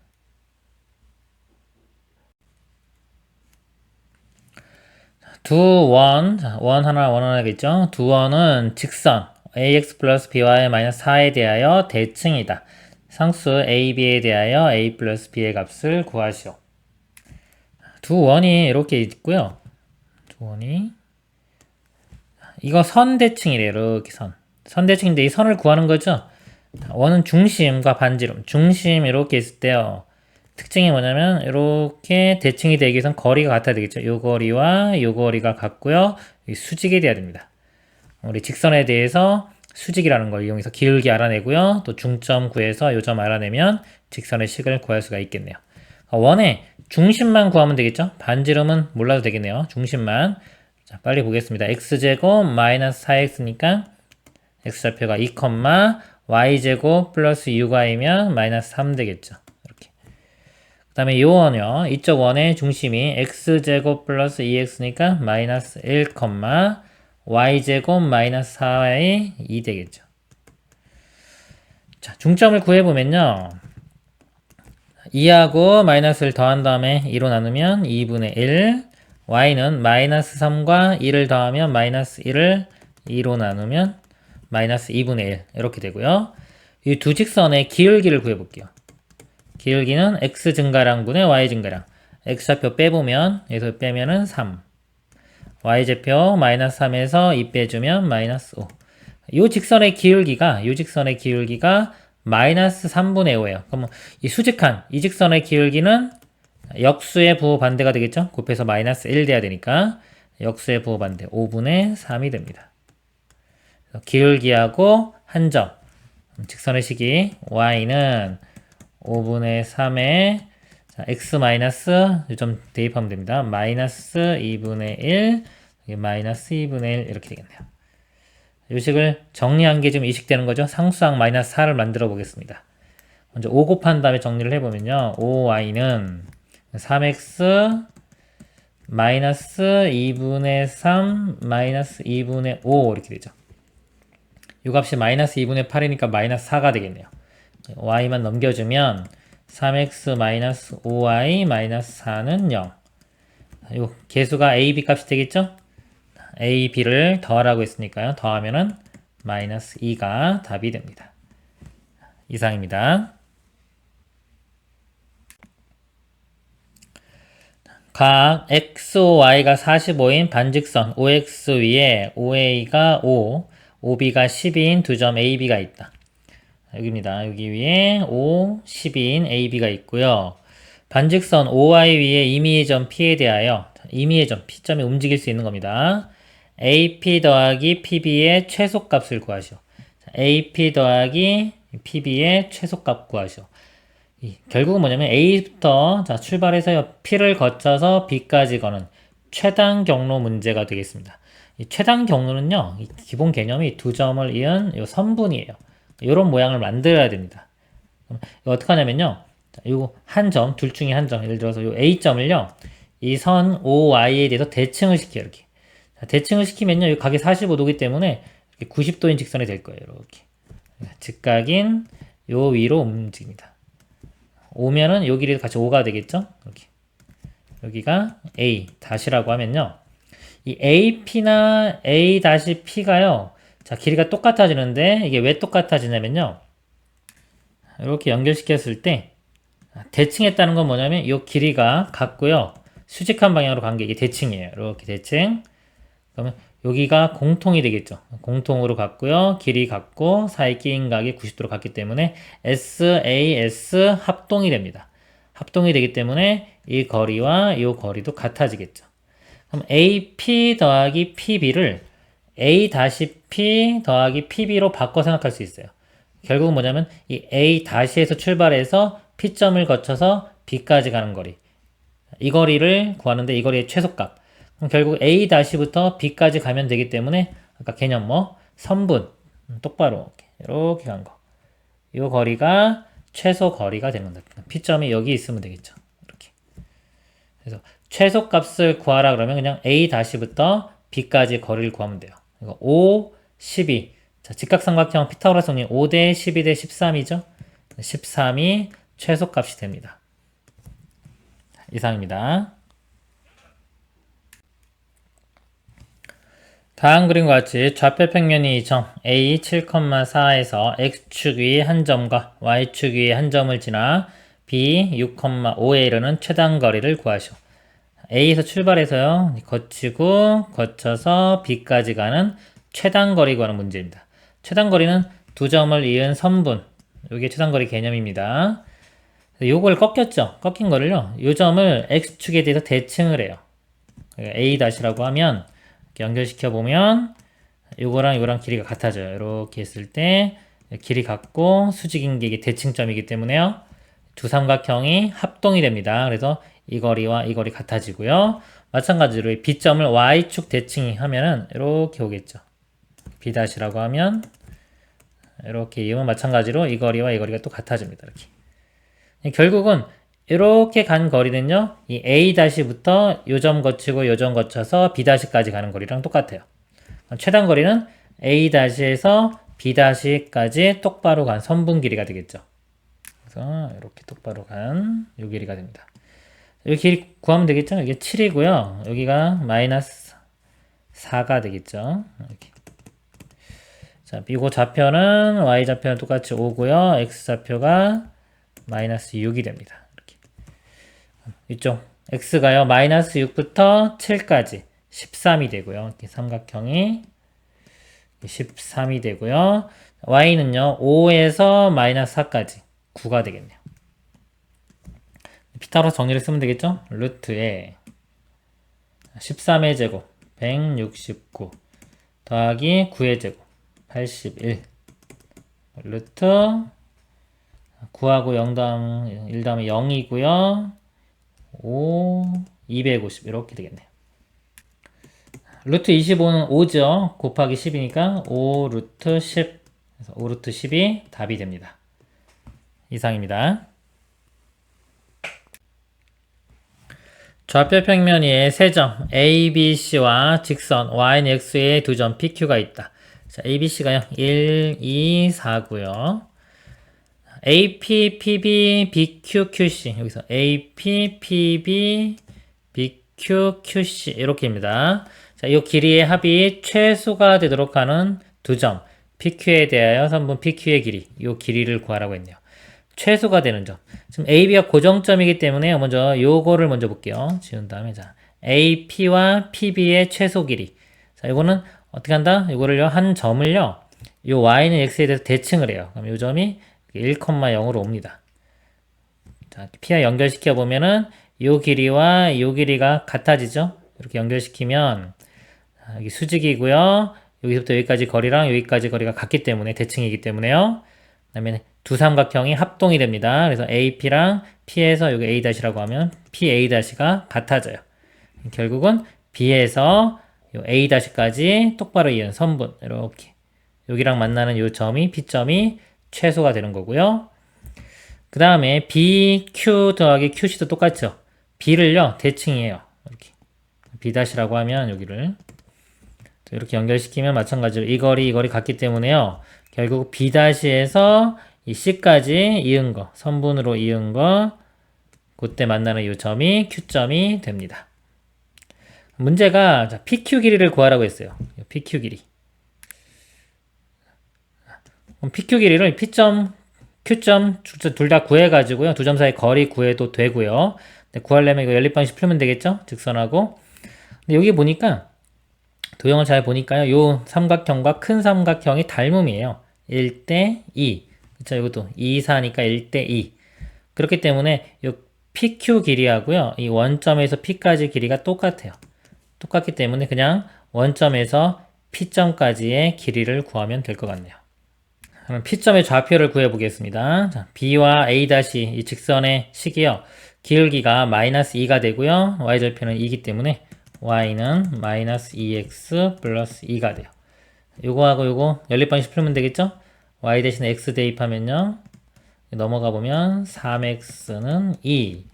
두원, 원 하나겠죠? 두원은 직선 ax 플러스 by 마이너스 4에 대하여 대칭이다. 상수 a, b에 대하여 a 플러스 b의 값을 구하시오. 두원이 이렇게 있고요. 두원이 이거 선대칭이래요. 이렇게 선대칭인데 이 선을 구하는 거죠. 원은 중심과 반지름, 중심 이렇게 있을 때요. 특징이 뭐냐면 이렇게 대칭이 되기 위해선 거리가 같아야 되겠죠. 요 거리와 요 거리가 같고요. 수직이 돼야 됩니다. 우리 직선에 대해서 수직이라는 걸 이용해서 기울기 알아내고요. 또 중점 구해서 요점 알아내면 직선의 식을 구할 수가 있겠네요. 원의 중심만 구하면 되겠죠. 반지름은 몰라도 되겠네요. 중심만. 자, 빨리 보겠습니다. x제곱 마이너스 4x니까 x좌표가 2, y제곱 플러스 6y면 마이너스 3 되겠죠. 이렇게. 그 다음에 요 원요. 이쪽 원의 중심이 x제곱 플러스 2x니까 마이너스 1, y제곱 마이너스 4y 2 되겠죠. 자, 중점을 구해보면요. 2하고 마이너스를 더한 다음에 2로 나누면 2분의 1, y는 마이너스 3과 2를 더하면 마이너스 1을 2로 나누면 마이너스 2분의 1 이렇게 되고요. 이 두 직선의 기울기를 구해볼게요. 기울기는 x 증가량분의 y 증가량. x좌표 빼보면 여기서 빼면은 3. y좌표 마이너스 3에서 2 빼주면 마이너스 5. 이 직선의 기울기가 마이너스 3분의 5예요. 그럼 이 수직한 이 직선의 기울기는 역수의 부호 반대가 되겠죠? 곱해서 마이너스 1 돼야 되니까 역수의 부호 반대 5분의 3이 됩니다. 기울기하고 한 점, 직선의 식이 y는 5분의 3에 x 마이너스 좀 대입하면 됩니다. 마이너스 2분의 1, 마이너스 2분의 1 이렇게 되겠네요. 이 식을 정리한 게 지금 이식되는 거죠. 상수항 마이너스 4를 만들어 보겠습니다. 먼저 5 곱한 다음에 정리를 해보면요. 5y는 3x 마이너스 2분의 3 마이너스 2분의 5 이렇게 되죠. 이 값이 마이너스 2분의 8이니까 마이너스 4가 되겠네요. y만 넘겨주면 3x 마이너스 5y 마이너스 4는 0. 이 개수가 a, b 값이 되겠죠? a, b를 더하라고 했으니까요. 더하면은 마이너스 2가 답이 됩니다. 이상입니다. 각 x, y가 45인 반직선 OX 위에 OA가 5, OB가 12인 두 점 AB가 있다. 여기입니다. 여기 위에 5, 12인 AB가 있고요. 반직선 OI 위에 임의의 점 P에 대하여 임의의 점 P점이 움직일 수 있는 겁니다. AP 더하기 PB의 최소값을 구하시오. AP 더하기 PB의 최소값 구하시오. 결국은 뭐냐면 A부터 출발해서 P를 거쳐서 B까지 거는 최단 경로 문제가 되겠습니다. 이 최단 경로는요, 이 기본 개념이 두 점을 이은 요 선분이에요. 이런 모양을 만들어야 됩니다. 그럼 이거 어떻게 하냐면요, 요 한 점, 둘 중에 한 점, 예를 들어서 요 A점을요, 이 선 OY에 대해서 대칭을 시켜요, 이렇게. 자, 대칭을 시키면요, 이 각이 45도기 때문에 이렇게 90도인 직선이 될 거예요, 이렇게. 직각인 요 위로 움직입니다. 오면은 요 길이도 같이 5가 되겠죠? 이렇게. 여기가 A 다시라고 하면요. 이 AP나 A-P가요. 자, 길이가 똑같아지는데 이게 왜 똑같아지냐면요. 이렇게 연결시켰을 때 대칭했다는 건 뭐냐면 이 길이가 같고요. 수직한 방향으로 간 게 이게 대칭이에요. 이렇게 대칭. 그러면 여기가 공통이 되겠죠. 공통으로 갔고요. 길이 같고 사이 끼인 각이 90도로 갔기 때문에 SAS 합동이 됩니다. 합동이 되기 때문에 이 거리와 이 거리도 같아지겠죠. 그럼 AP 더하기 PB를 A-P 더하기 PB로 바꿔 생각할 수 있어요. 결국은 뭐냐면 이 A-에서 출발해서 P점을 거쳐서 B까지 가는 거리. 이 거리를 구하는데 이 거리의 최소값. 그럼 결국 A-부터 B까지 가면 되기 때문에 아까 개념 선분 똑바로 이렇게 간 거. 이 거리가 최소 거리가 되는 겁니다. P점이 여기 있으면 되겠죠. 이렇게. 그래서 최소값을 구하라 그러면 그냥 A-부터 B까지 거리를 구하면 돼요. 5, 12. 자, 직각삼각형 피타고라스 정리 5대 12대 13이죠. 13이 최소값이 됩니다. 이상입니다. 다음 그림과 같이 좌표 평면이 이 점 A 7,4에서 X축 위의 한 점과 Y축 위의 한 점을 지나 B 6,5에 이르는 최단 거리를 구하시오. A에서 출발해서요. 거쳐서 B까지 가는 최단 거리 구하는 문제입니다. 최단 거리는 두 점을 이은 선분. 이게 최단 거리 개념입니다. 요걸 꺾였죠. 꺾인 거를요. 요 점을 X축에 대해서 대칭을 해요. A-라고 하면 연결시켜 보면 요거랑 길이가 같아져요. 이렇게 했을 때 길이 같고 수직인 게 이게 대칭점이기 때문에요. 두 삼각형이 합동이 됩니다. 그래서 이 거리와 이 거리 같아지고요. 마찬가지로 이 B점을 Y축 대칭이 하면은 이렇게 오겠죠. B-라고 하면 이렇게 이으면 마찬가지로 이 거리와 이 거리가 또 같아집니다. 이렇게. 결국은 이렇게 간 거리는요. 이 A-부터 요 점 거치고 요 점 거쳐서 B-까지 가는 거리랑 똑같아요. 최단 거리는 A-에서 B-까지 똑바로 간 선분 길이가 되겠죠. 그래서 이렇게 똑바로 간 요 길이가 됩니다. 이 길이 구하면 되겠죠? 이게 7이고요. 여기가 마이너스 4가 되겠죠. 이렇게. 자, 이거 좌표는 Y좌표는 똑같이 5고요. X좌표가 마이너스 6이 됩니다. 이렇게. 이쪽 X가요. 마이너스 6부터 7까지 13이 되고요. 이렇게 삼각형이 13이 되고요. Y는요. 5에서 마이너스 4까지 9가 되겠네요. 피타고라스 정리를 쓰면 되겠죠? 루트에 13의 제곱 169 더하기 9의 제곱 81 루트 9하고 0 다음 1 다음에 0이고요. 5 250 이렇게 되겠네요. 루트 25는 5죠. 곱하기 10이니까 5 루트 10 그래서 5 루트 10이 답이 됩니다. 이상입니다. 좌표 평면 위에 세 점 A, B, C와 직선 Y는 X의 두 점 PQ가 있다. 자, A, B, C가요. 1, 2, 4고요. AP, PB, BQ, QC 여기서 AP, PB, BQ, QC 이렇게입니다. 자, 이 길이의 합이 최소가 되도록 하는 두 점 PQ에 대하여 선분 PQ의 길이 이 길이를 구하라고 했네요. 최소가 되는 점. 지금 AB가 고정점이기 때문에 먼저 요거를 먼저 볼게요. 지운 다음에 자 AP와 PB의 최소 길이. 자, 요거는 어떻게 한다? 요거를요 한 점을요 요 Y는 X에 대해서 대칭을 해요. 그럼 요 점이 1,0으로 옵니다. 자, P와 연결시켜 보면은 요 길이와 요 길이가 같아지죠. 이렇게 연결시키면 여기 수직이고요. 여기서부터 여기까지 거리랑 여기까지 거리가 같기 때문에 대칭이기 때문에요. 그다음에 두 삼각형이 합동이 됩니다. 그래서 AP랑 P에서 여기 A-라고 하면 PA-가 같아져요. 결국은 B에서 요 A-까지 똑바로 이은 선분 이렇게 여기랑 만나는 요 점이 P점이 최소가 되는 거고요. 그 다음에 BQ 더하기 QC도 똑같죠. B를요 대칭이에요. 이렇게 B-라고 하면 여기를 이렇게 연결시키면 마찬가지로 이 거리 같기 때문에요. 결국 B-에서 이 C까지 이은 거, 선분으로 이은 거, 그때 만나는 이 점이 Q점이 됩니다. 문제가 자, PQ 길이를 구하라고 했어요. PQ 길이. 그럼 PQ 길이를 P점, Q점 둘 다 구해가지고요. 두 점 사이 거리 구해도 되고요. 근데 구하려면 이거 연립방식 풀면 되겠죠? 직선하고. 근데 여기 보니까 도형을 잘 보니까요. 요 삼각형과 큰 삼각형이 닮음이에요. 1대 2. 그쵸? 이것도 2, 4니까 1대 2. 그렇기 때문에 요 PQ 길이하고요. 이 원점에서 P까지 길이가 똑같아요. 똑같기 때문에 그냥 원점에서 P점까지의 길이를 구하면 될 것 같네요. 그럼 P점의 좌표를 구해 보겠습니다. 자, B와 A' 이 직선의 식이요. 기울기가 마이너스 2가 되고요. Y절편은 2이기 때문에 Y는 마이너스 2x 플러스 2가 돼요. 요거하고 요거 연립방식 풀면 되겠죠? Y 대신에 X 대입하면요. 넘어가 보면 3x는 2.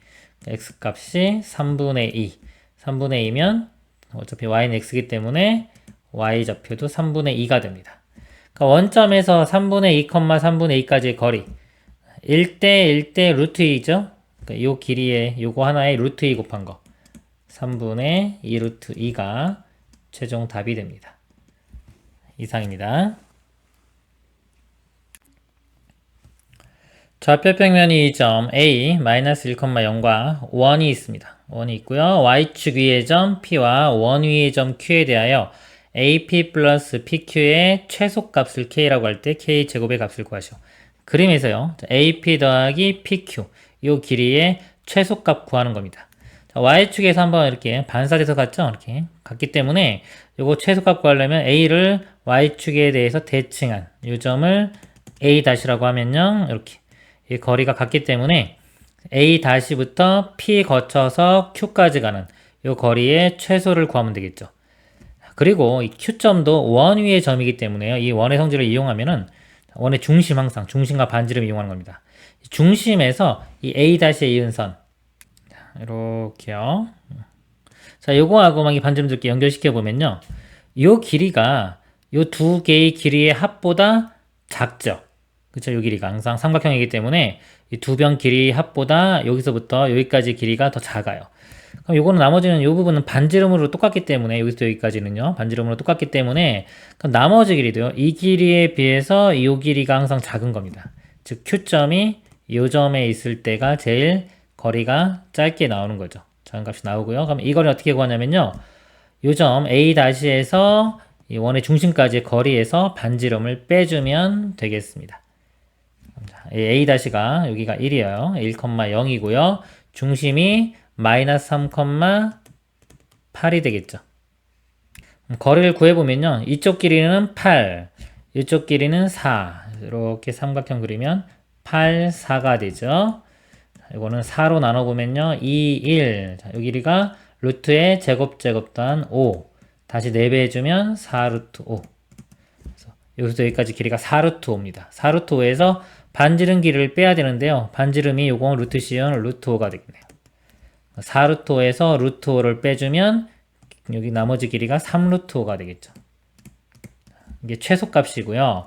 X 값이 3분의 2. 3분의 2면 어차피 Y는 X이기 때문에 Y 좌표도 3분의 2가 됩니다. 그러니까 원점에서 3분의 2, 3분의 2까지의 거리 1대 1대 루트 2죠. 그러니까 요 길이에 요거 하나에 루트 2 곱한 거 3분의 2 루트 2가 최종 답이 됩니다. 이상입니다. 좌표 평면이 이 점 A 마이너스 1,0과 원이 있습니다. 원이 있고요. Y축 위의 점 P와 원 위의 점 Q에 대하여 AP 플러스 PQ의 최소값을 K라고 할 때 K 제곱의 값을 구하시오. 그림에서요. AP 더하기 PQ 이 길이의 최소값 구하는 겁니다. 자, Y축에서 한번 이렇게 반사돼서 갔죠? 이렇게 갔기 때문에 요거 최소값 구하려면 A를 Y축에 대해서 대칭한 이 점을 A-라고 하면요. 이렇게 이 거리가 같기 때문에 A-부터 P 거쳐서 Q까지 가는 이 거리의 최소를 구하면 되겠죠. 그리고 이 Q점도 원 위의 점이기 때문에요. 이 원의 성질을 이용하면은 원의 중심 항상 중심과 반지름 이용하는 겁니다. 중심에서 이 A-에 이은 선 이렇게요. 자, 요거하고 막 이 반지름들끼리 연결시켜 보면요. 요 길이가 요 두 개의 길이의 합보다 작죠. 그쵸? 요 길이가 항상 삼각형이기 때문에 이 두 변 길이 합보다 여기서부터 여기까지 길이가 더 작아요. 그럼 요거는 나머지는 요 부분은 반지름으로 똑같기 때문에 여기서 여기까지는요. 반지름으로 똑같기 때문에 그럼 나머지 길이도요. 이 길이에 비해서 이 길이가 항상 작은 겁니다. 즉 Q점이 요 점에 있을 때가 제일 거리가 짧게 나오는 거죠. 작은 값이 나오고요. 그럼 이 거리는 어떻게 구하냐면요. 요 점 A-에서 이 원의 중심까지의 거리에서 반지름을 빼주면 되겠습니다. A-가 여기가 1이에요. 1,0이고요. 중심이 마이너스 3,8이 되겠죠. 거리를 구해보면요. 이쪽 길이는 8, 이쪽 길이는 4. 이렇게 삼각형 그리면 8, 4가 되죠. 이거는 4로 나눠보면요. 2, 1. 자, 이 길이가 루트의 제곱 더한 5. 다시 4배 해주면 4루트 5. 그래서 여기서 여기까지 길이가 4루트 5입니다. 4루트 5에서 반지름 길이를 빼야 되는데요. 반지름이 요거 루트 C는 루트 5가 되겠네요. 4루트 5에서 루트 5를 빼주면 여기 나머지 길이가 3루트 5가 되겠죠. 이게 최소값이고요.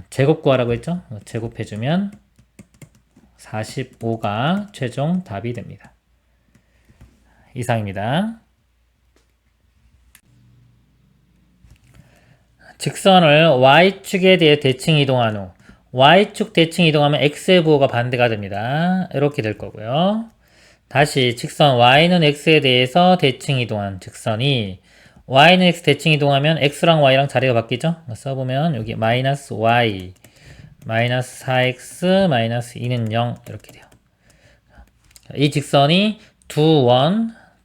제곱 구하라고 했죠. 제곱해주면 45가 최종 답이 됩니다. 이상입니다. 직선을 Y축에 대해 대칭 이동한 후 Y축 대칭 이동하면 X의 부호가 반대가 됩니다. 이렇게 될 거고요. 다시 직선 Y는 X에 대해서 대칭 이동한 직선이 Y는 X 대칭 이동하면 X랑 Y랑 자리가 바뀌죠? 써보면 여기 마이너스 Y 마이너스 4X 마이너스 2는 0 이렇게 돼요. 이 직선이 두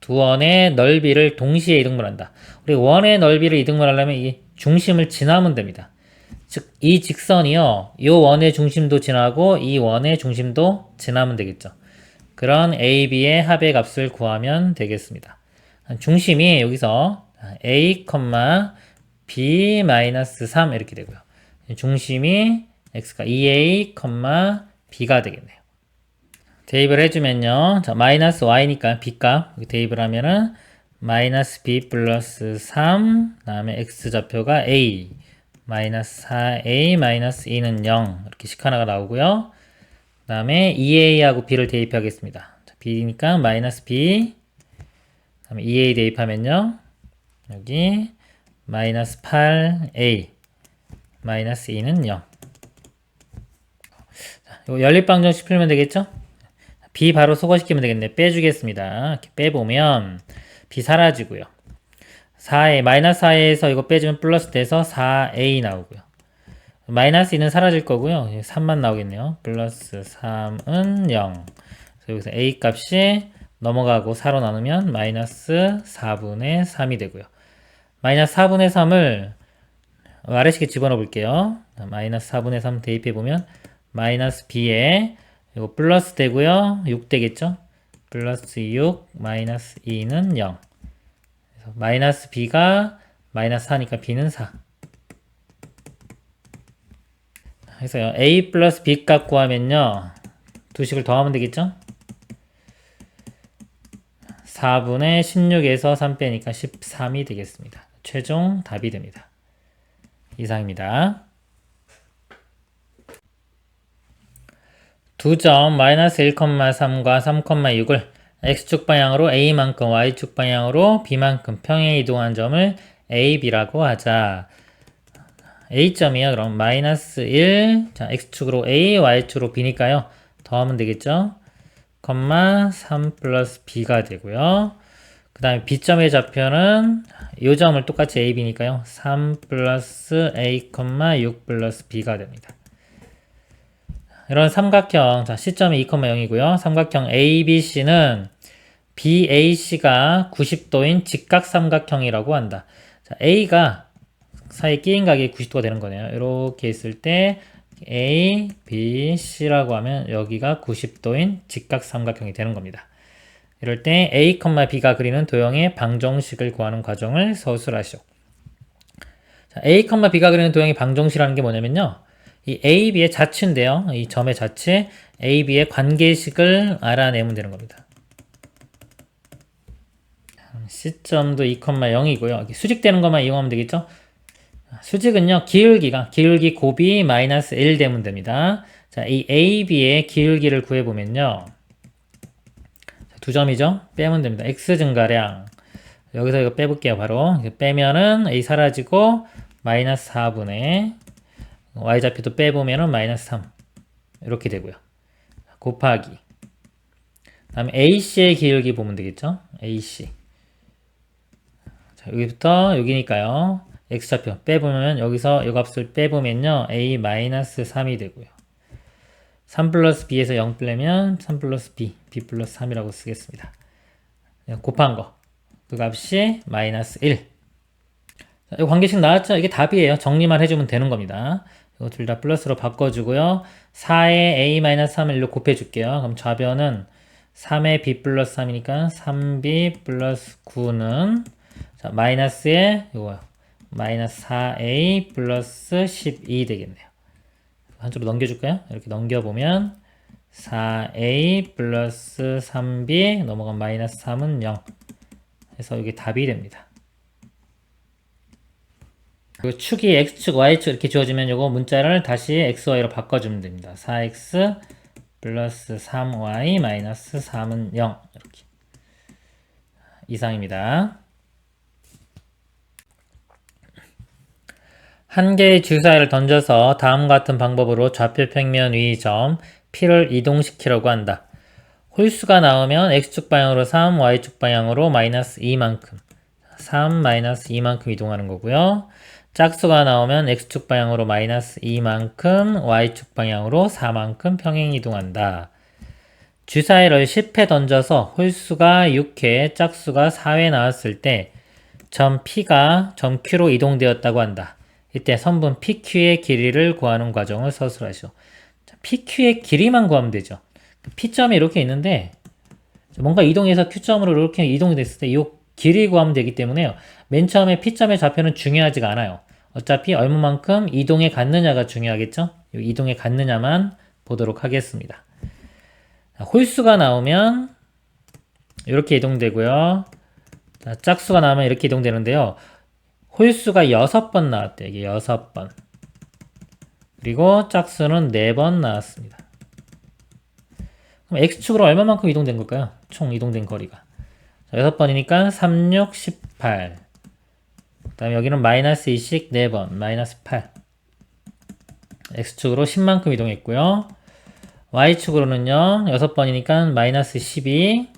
원의 넓이를 동시에 이등분 한다. 우리 원의 넓이를 이등분 하려면 이 중심을 지나면 됩니다. 즉, 이 직선이요, 이 원의 중심도 지나고 이 원의 중심도 지나면 되겠죠. 그런 A, B의 합의 값을 구하면 되겠습니다. 중심이 여기서 A, B-3 이렇게 되고요. 중심이 X가 2A, B가 되겠네요. 대입을 해주면요. 자, 마이너스 Y니까 B값 대입을 하면은 마이너스 B 플러스 3 다음에 X좌표가 A 마이너스 4A 마이너스 2는 0 이렇게 식 하나가 나오고요. 그 다음에 2A하고 B를 대입하겠습니다. 자, B니까 마이너스 B 그 다음에 2A 대입하면요. 여기 마이너스 8A 마이너스 2는 0 자, 이거 연립방정식 풀면 되겠죠? B 바로 소거시키면 되겠네. 빼주겠습니다. 이렇게 빼보면 B 사라지고요. 4a, 마이너스 4a에서 이거 빼주면 플러스 돼서 4a 나오고요. 마이너스 2는 사라질 거고요. 3만 나오겠네요. 플러스 3은 0. 그래서 여기서 a 값이 넘어가고 4로 나누면 마이너스 4분의 3이 되고요. 마이너스 4분의 3을 아래식에 집어넣어 볼게요. 마이너스 4분의 3 대입해 보면 마이너스 b에 이거 플러스 되고요. 6 되겠죠? 플러스 6 마이너스 2는 0. 그래서 마이너스 b가 마이너스 4니까 b는 4. 그래서 a 플러스 b 값 구하면요. 두 식을 더하면 되겠죠? 4분의 16에서 3 빼니까 13이 되겠습니다. 최종 답이 됩니다. 이상입니다. 두 점 마이너스 1,3과 3,6을 x축 방향으로 a만큼 y축 방향으로 b만큼 평행 이동한 점을 a, b라고 하자. a점이요. 그럼 마이너스 1, 자 x축으로 a, y축으로 b니까요. 더하면 되겠죠. 3 플러스 b가 되고요. 그 다음에 b점의 좌표는 이 점을 똑같이 a, b니까요. 3 플러스 a, 6 플러스 b가 됩니다. 이런 삼각형, 자 C점이 2,0이고요. 삼각형 ABC는 BAC가 90도인 직각삼각형이라고 한다. 자, A가 사이에 끼인 각이 90도가 되는 거네요. 이렇게 있을 때 A, B, C라고 하면 여기가 90도인 직각삼각형이 되는 겁니다. 이럴 때 A, B가 그리는 도형의 방정식을 구하는 과정을 서술하시오. 자, A, B가 그리는 도형의 방정식이라는 게 뭐냐면요. 이 A, B의 자치인데요. 이 점의 자치, A, B의 관계식을 알아내면 되는 겁니다. C점도 2,0이고요. 수직되는 것만 이용하면 되겠죠? 수직은요, 기울기 곱이 마이너스 1 되면 됩니다. 자, 이 A, B의 기울기를 구해보면요. 두 점이죠? 빼면 됩니다. X 증가량. 여기서 이거 빼볼게요, 바로. 빼면은 A 사라지고, 마이너스 4분의 y좌표도 빼보면은 마이너스 3 이렇게 되고요. 곱하기 그 다음에 AC의 기울기 보면 되겠죠. AC 자, 여기부터 여기니까요. x좌표 빼보면 여기서 이 값을 빼보면요. A 마이너스 3이 되고요. 3 플러스 b에서 0 빼면 3 플러스 b, b 플러스 3이라고 쓰겠습니다. 곱한 거 그 값이 마이너스 1. 자, 이 관계식 나왔죠? 이게 답이에요. 정리만 해주면 되는 겁니다. 이거 둘 다 플러스로 바꿔주고요. 4에 a-3을 일로 곱해줄게요. 그럼 좌변은 3에 b 플러스 3이니까 3b 플러스 9는 자, 마이너스에 이거요. 마이너스 4a 플러스 12 되겠네요. 한쪽으로 넘겨줄까요? 이렇게 넘겨보면 4a 플러스 3b 넘어간 마이너스 3은 0 해서 이게 답이 됩니다. 그리고 축이 x축, y축 이렇게 주어지면 요거 문자를 다시 x, y로 바꿔주면 됩니다. 4x 플러스 3y 마이너스 3은 0 이렇게. 이상입니다. 한 개의 주사위를 던져서 다음과 같은 방법으로 좌표 평면 위 점 P를 이동시키려고 한다. 홀수가 나오면 x축 방향으로 3, y축 방향으로 마이너스 2만큼 3 마이너스 2만큼 이동하는 거고요. 짝수가 나오면 x축 방향으로 마이너스 2만큼 y축 방향으로 4만큼 평행 이동한다. 주사위를 10회 던져서 홀수가 6회, 짝수가 4회 나왔을 때 점 P가 점 Q로 이동되었다고 한다. 이때 선분 PQ의 길이를 구하는 과정을 서술하시오. PQ의 길이만 구하면 되죠. P점이 이렇게 있는데 뭔가 이동해서 Q점으로 이렇게 이동이 됐을 때 이 길이 구하면 되기 때문에요. 맨 처음에 P점의 좌표는 중요하지가 않아요. 어차피 얼마만큼 이동해 갔느냐가 중요하겠죠? 이동해 갔느냐만 보도록 하겠습니다. 홀수가 나오면 이렇게 이동되고요. 짝수가 나오면 이렇게 이동되는데요. 홀수가 6번 나왔대요. 이게 6번. 그리고 짝수는 4번 나왔습니다. 그럼 X축으로 얼마만큼 이동된 걸까요? 총 이동된 거리가. 6번이니까 3, 6, 18. 그 다음에 여기는 마이너스 2씩 4번. 마이너스 8. X축으로 10만큼 이동했고요. Y축으로는요. 6번이니까 마이너스 12.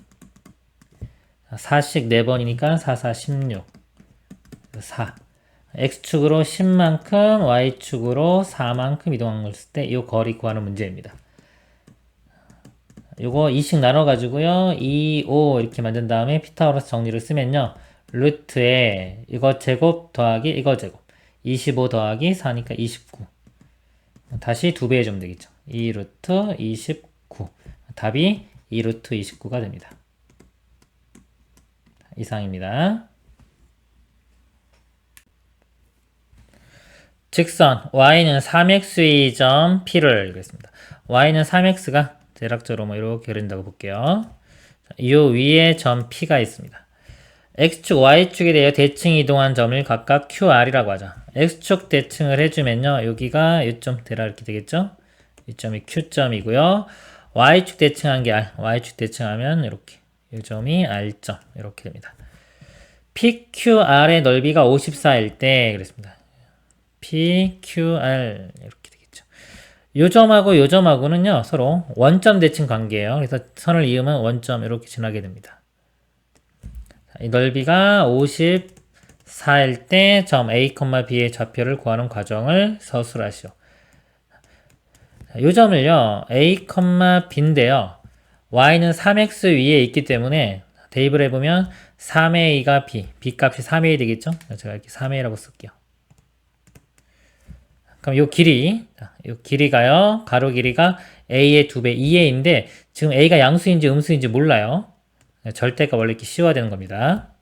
4씩 4번이니까 4, 4, 16. 4. x축으로 10만큼, y축으로 4만큼 이동한 걸 쓸 때 이 거리 구하는 문제입니다. 요거 2씩 나눠가지고요. 2, 5 이렇게 만든 다음에 피타고라스 정리를 쓰면요. 루트에 이거 제곱 더하기 이거 제곱. 25 더하기 4니까 29. 다시 2배 해주면 되겠죠. 2 루트 29. 답이 2 루트 29가 됩니다. 이상입니다. 직선 y는 3x의 점 p를 그랬습니다. y는 3x가 대략적으로 뭐 이렇게 그린다고 볼게요. 이 위에 점 p가 있습니다. x축, y축에 대해 대칭 이동한 점을 각각 qr이라고 하죠. x축 대칭을 해주면요. 여기가 이점 대라 이렇게 되겠죠. 이 점이 q점이고요. y축 대칭한 게 r, y축 대칭하면 이렇게 이 점이 r점 이렇게 됩니다. PQR의 넓이가 54일 때 그랬습니다. PQR 이렇게 되겠죠. 요 점하고 요 점하고는요 서로 원점 대칭 관계예요. 그래서 선을 이으면 원점 이렇게 지나게 됩니다. 이 넓이가 54일 때 점 A, B의 좌표를 구하는 과정을 서술하시오. 요 점을요 A, B인데요. Y는 3x 위에 있기 때문에 대입을 해보면 3a가 b, b 값이 3a 되겠죠? 제가 이렇게 3a라고 쓸게요. 그럼 요 길이가요, 가로 길이가 a의 2배, 2a인데, 지금 a가 양수인지 음수인지 몰라요. 절대가 원래 이렇게 씌워야 되는 겁니다.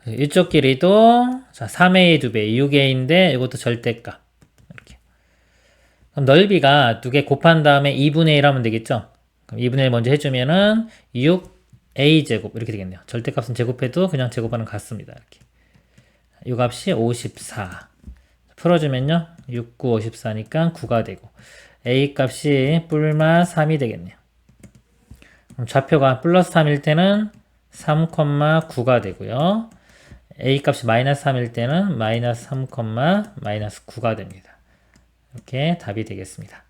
이쪽 길이도, 자, 3a의 2배, 6a인데, 이것도 절대값. 이렇게. 그럼 넓이가 두 개 곱한 다음에 2분의 1 하면 되겠죠? 그럼 2분의 1 먼저 해주면은, 6a제곱, 이렇게 되겠네요. 절대값은 제곱해도 그냥 제곱하는 같습니다. 이렇게. 이 값이 54. 풀어주면요. 6, 9, 54니까 9가 되고 a 값이 뿔마 3이 되겠네요. 그럼 좌표가 플러스 3일 때는 3,9가 되고요. a 값이 마이너스 3일 때는 마이너스 3, 마이너스 9가 됩니다. 이렇게 답이 되겠습니다.